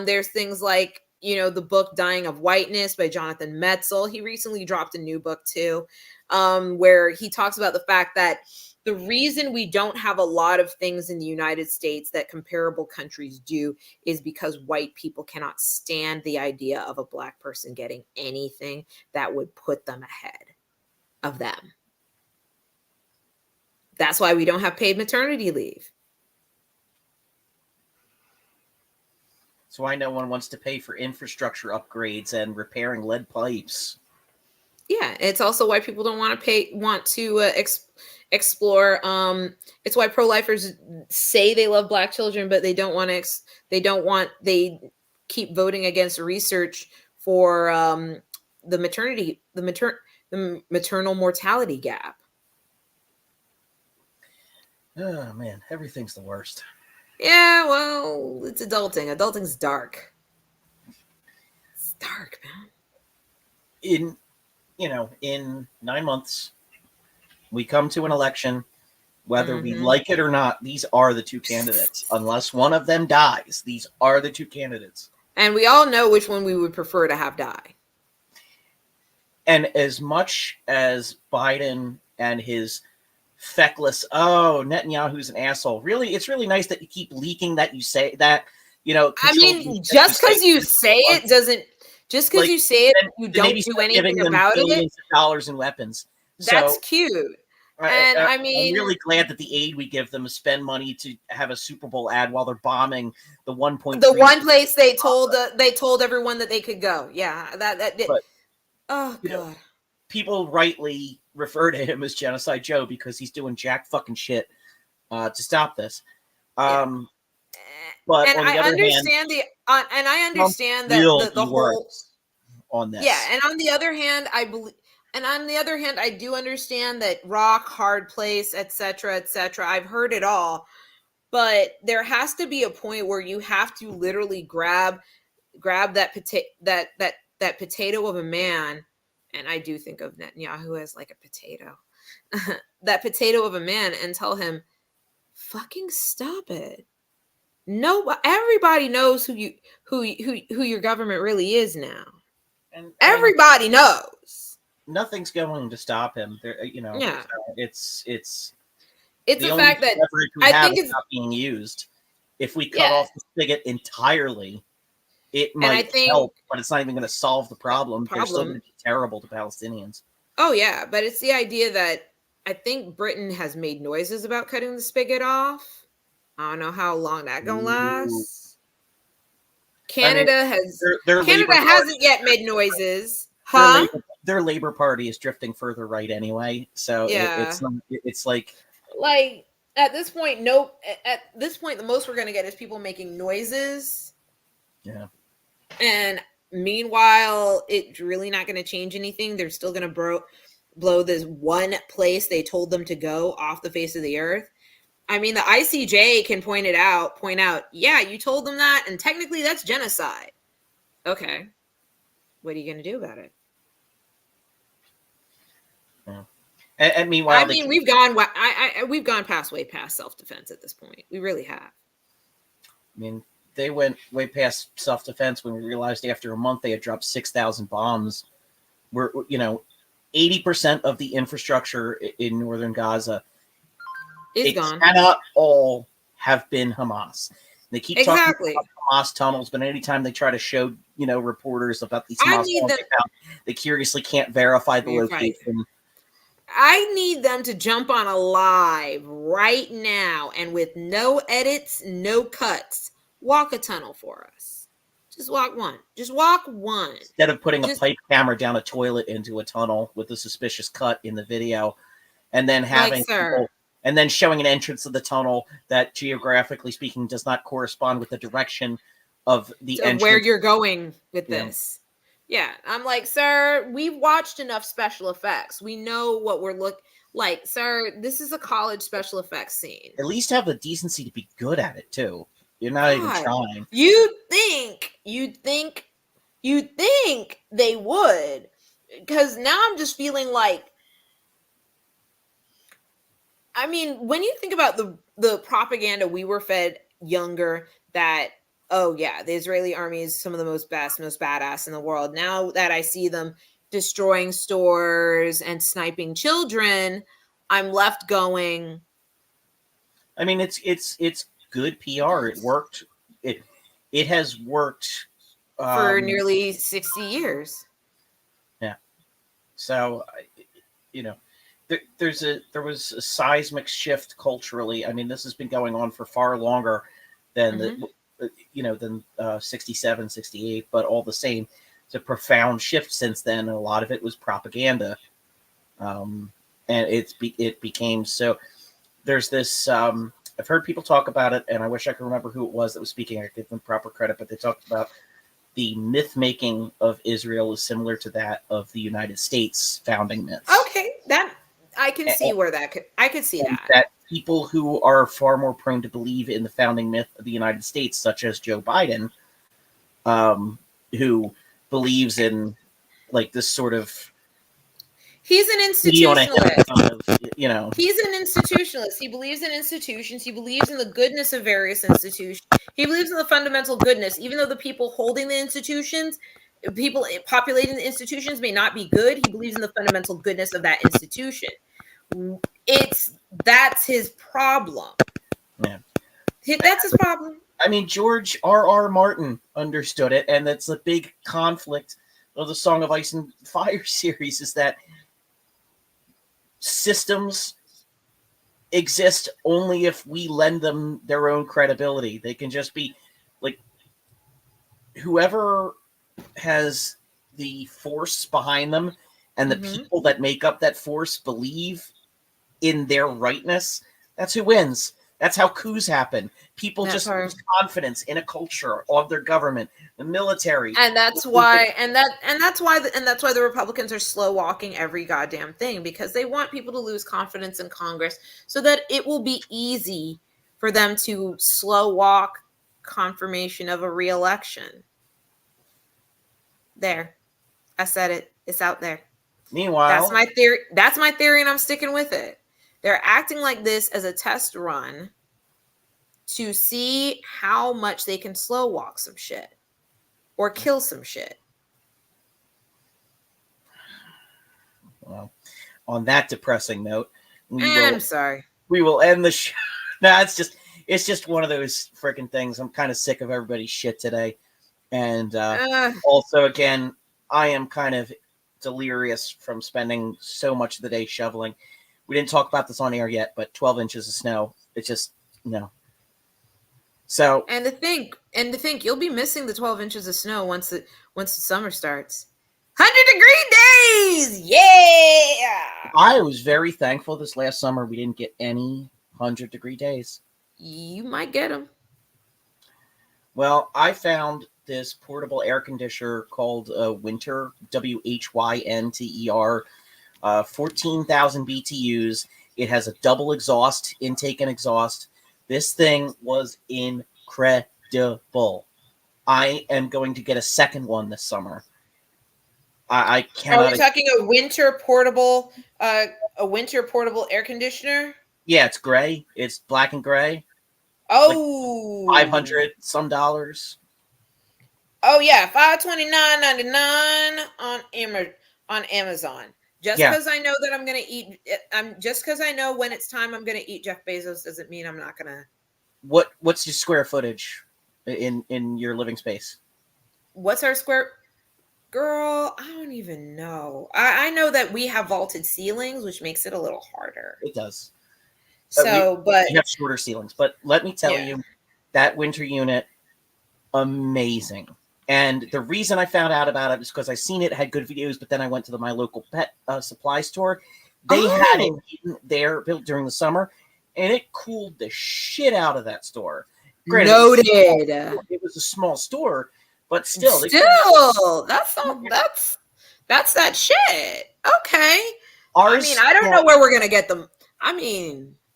[SPEAKER 1] There's things like, the book Dying of Whiteness by Jonathan Metzl. He recently dropped a new book too, where he talks about the fact that the reason we don't have a lot of things in the United States that comparable countries do is because white people cannot stand the idea of a black person getting anything that would put them ahead of them. That's why we don't have paid maternity leave.
[SPEAKER 2] That's why no one wants to pay for infrastructure upgrades and repairing lead pipes.
[SPEAKER 1] Yeah, it's also why people don't want to explore. It's why pro-lifers say they love black children, but they don't want to. They keep voting against research for the maternal mortality gap.
[SPEAKER 2] Oh man, everything's the worst.
[SPEAKER 1] Yeah, well, it's adulting. Adulting's dark. It's dark, man.
[SPEAKER 2] In 9 months, we come to an election. Whether we like it or not, these are the two candidates. Unless one of them dies, these are the two candidates.
[SPEAKER 1] And we all know which one we would prefer to have die.
[SPEAKER 2] And as much as Biden and his feckless, Netanyahu's an asshole. Really, it's really nice that you keep leaking that you say that,
[SPEAKER 1] I mean, just because you say it doesn't, just because you say it, you don't do anything about it.
[SPEAKER 2] Billions of dollars in weapons.
[SPEAKER 1] That's cute. And I mean,
[SPEAKER 2] I'm really glad that the aid we give them is spend money to have a Super Bowl ad while they're bombing the 1.3.
[SPEAKER 1] The one place they told everyone that they could go. Yeah, that did. Oh god.
[SPEAKER 2] People rightly refer to him as Genocide Joe because he's doing jack fucking shit to stop this. But
[SPEAKER 1] and
[SPEAKER 2] on the
[SPEAKER 1] I
[SPEAKER 2] other
[SPEAKER 1] understand
[SPEAKER 2] hand,
[SPEAKER 1] I understand that the whole
[SPEAKER 2] on this.
[SPEAKER 1] Yeah, and on the other hand, I do understand that rock, hard place, etc., etc. I've heard it all, but there has to be a point where you have to literally grab that potato of a man, and I do think of Netanyahu as like a potato, that potato of a man, and tell him, "Fucking stop it." No, everybody knows who your government really is now. And everybody knows.
[SPEAKER 2] Nothing's going to stop him.
[SPEAKER 1] Yeah.
[SPEAKER 2] It's
[SPEAKER 1] the fact that
[SPEAKER 2] I think it's not being used. If we cut off the spigot entirely, it might help, but it's not even going to solve the problem. They're still going to be terrible to Palestinians.
[SPEAKER 1] Oh yeah, but it's the idea that I think Britain has made noises about cutting the spigot off. I don't know how long that's gonna last. Canada hasn't yet made noises. Huh?
[SPEAKER 2] Their Labor Party is drifting further right anyway. So it's like
[SPEAKER 1] at this point, the most we're gonna get is people making noises.
[SPEAKER 2] Yeah.
[SPEAKER 1] And meanwhile, it's really not gonna change anything. They're still gonna blow this one place they told them to go off the face of the earth. I mean, the ICJ can point out, yeah, you told them that, and technically that's genocide. Okay. What are you going to do about it?
[SPEAKER 2] Yeah. And meanwhile,
[SPEAKER 1] we've gone way past self-defense at this point. We really have.
[SPEAKER 2] I mean, they went way past self-defense when we realized after a month they had dropped 6,000 bombs. 80% of the infrastructure in northern Gaza
[SPEAKER 1] gone.
[SPEAKER 2] Cannot all have been Hamas. They keep talking about Hamas tunnels, but anytime they try to show, reporters about these Hamas tunnels they curiously can't verify the location.
[SPEAKER 1] I need them to jump on a live right now and with no edits, no cuts, walk a tunnel for us. Just walk one. Instead
[SPEAKER 2] of putting a pipe camera down a toilet into a tunnel with a suspicious cut in the video, and then having people... And then showing an entrance of the tunnel that, geographically speaking, does not correspond with the direction of the entrance.
[SPEAKER 1] Where you're going with this. Yeah. I'm like, sir, we've watched enough special effects. We know what we're like. Sir, this is a college special effects scene.
[SPEAKER 2] At least have the decency to be good at it, too. You're not even trying.
[SPEAKER 1] You'd think they would. Because now I'm just feeling like, I mean, when you think about the propaganda we were fed younger, that Oh yeah, the Israeli army is some of the most badass in the world. Now that I see them destroying stores and sniping children, I'm left going,
[SPEAKER 2] I mean, it's good PR. It worked. It has worked.
[SPEAKER 1] for
[SPEAKER 2] Um,
[SPEAKER 1] nearly 60 years.
[SPEAKER 2] yeah. So, you know, there was a seismic shift culturally. I mean, this has been going on for far longer than
[SPEAKER 1] Mm-hmm.
[SPEAKER 2] than 67, 68, but all the same, it's a profound shift since then, and a lot of it was propaganda. And it became so. There's this. I've heard people talk about it, and I wish I could remember who it was that was speaking. I give them proper credit, but they talked about the myth making of Israel is similar to that of the United States founding myths.
[SPEAKER 1] Okay, that I can see where I could see
[SPEAKER 2] And
[SPEAKER 1] that.
[SPEAKER 2] that people who are far more prone to believe in the founding myth of the United States, such as Joe Biden, who believes in like this sort of
[SPEAKER 1] He's an
[SPEAKER 2] city on a hill
[SPEAKER 1] institutionalist.
[SPEAKER 2] kind of.
[SPEAKER 1] He's an institutionalist. He believes in institutions. He believes in the goodness of various institutions. He believes in the fundamental goodness, even though the people holding the institutions, people populating the institutions may not be good. He believes in the fundamental goodness of that institution. That's his problem.
[SPEAKER 2] Yeah.
[SPEAKER 1] That's his problem.
[SPEAKER 2] I mean, George R.R. Martin understood it, and that's a big conflict of the Song of Ice and Fire series is that systems exist only if we lend them their own credibility. They can just be like whoever has the force behind them and the people that make up that force believe in their rightness. That's who wins. That's how coups happen. People just lose confidence in a culture of their government, the military,
[SPEAKER 1] and that's why the Republicans are slow walking every goddamn thing, because they want people to lose confidence in Congress so that it will be easy for them to slow walk confirmation of a re-election. There, I said it. It's out there.
[SPEAKER 2] Meanwhile,
[SPEAKER 1] that's my theory. That's my theory, and I'm sticking with it. They're acting like this as a test run to see how much they can slow walk some shit or kill some shit.
[SPEAKER 2] Well, on that depressing note,
[SPEAKER 1] I'm sorry.
[SPEAKER 2] We will end the show. No, it's just one of those freaking things. I'm kind of sick of everybody's shit today, and also again, I am kind of delirious from spending so much of the day shoveling. We didn't talk about this on air yet, but 12 inches of snow. It's just no. So
[SPEAKER 1] and to think you'll be missing the 12 inches of snow once the summer starts. 100-degree days, yeah.
[SPEAKER 2] I was very thankful this last summer we didn't get any 100-degree days.
[SPEAKER 1] You might get them.
[SPEAKER 2] Well, I found this portable air conditioner called Winter, WHYNTER, 14,000 BTUs. It has a double exhaust, intake and exhaust. This thing was incredible. I am going to get a second one this summer. I cannot.
[SPEAKER 1] Are we talking a winter portable air conditioner?
[SPEAKER 2] Yeah, it's gray. It's black and gray.
[SPEAKER 1] Oh,
[SPEAKER 2] like $500 some dollars.
[SPEAKER 1] Oh yeah, $529.99 on Amazon. Just because I know that I'm gonna eat, just because I know when it's time I'm gonna eat Jeff Bezos doesn't mean I'm not gonna.
[SPEAKER 2] What's your square footage in your living space?
[SPEAKER 1] What's our square? Girl, I don't even know. I know that we have vaulted ceilings, which makes it a little harder.
[SPEAKER 2] It does.
[SPEAKER 1] So, but
[SPEAKER 2] we have shorter ceilings. But let me tell you, that winter unit, amazing. And the reason I found out about it is because I seen it, had good videos, but then I went to my local pet supply store. They had it in there built during the summer, and it cooled the shit out of that store. Granted,
[SPEAKER 1] noted.
[SPEAKER 2] It was a small store, but still,
[SPEAKER 1] that's that shit. Okay.
[SPEAKER 2] I
[SPEAKER 1] don't know where we're gonna get them.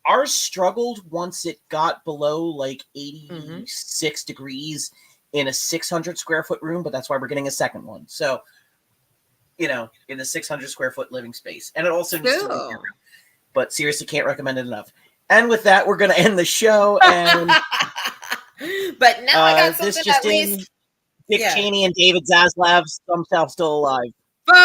[SPEAKER 2] Ours struggled once it got below like 86 degrees in a 600 square foot room, but that's why we're getting a second one. So, in the 600 square foot living space. And it also needs to be, but seriously, can't recommend it enough. And with that, we're going to end the show. And
[SPEAKER 1] But now I got
[SPEAKER 2] This
[SPEAKER 1] something
[SPEAKER 2] just
[SPEAKER 1] at least.
[SPEAKER 2] in: Dick
[SPEAKER 1] Yeah.
[SPEAKER 2] Cheney and David Zaslav somehow still alive.
[SPEAKER 1] Fuck!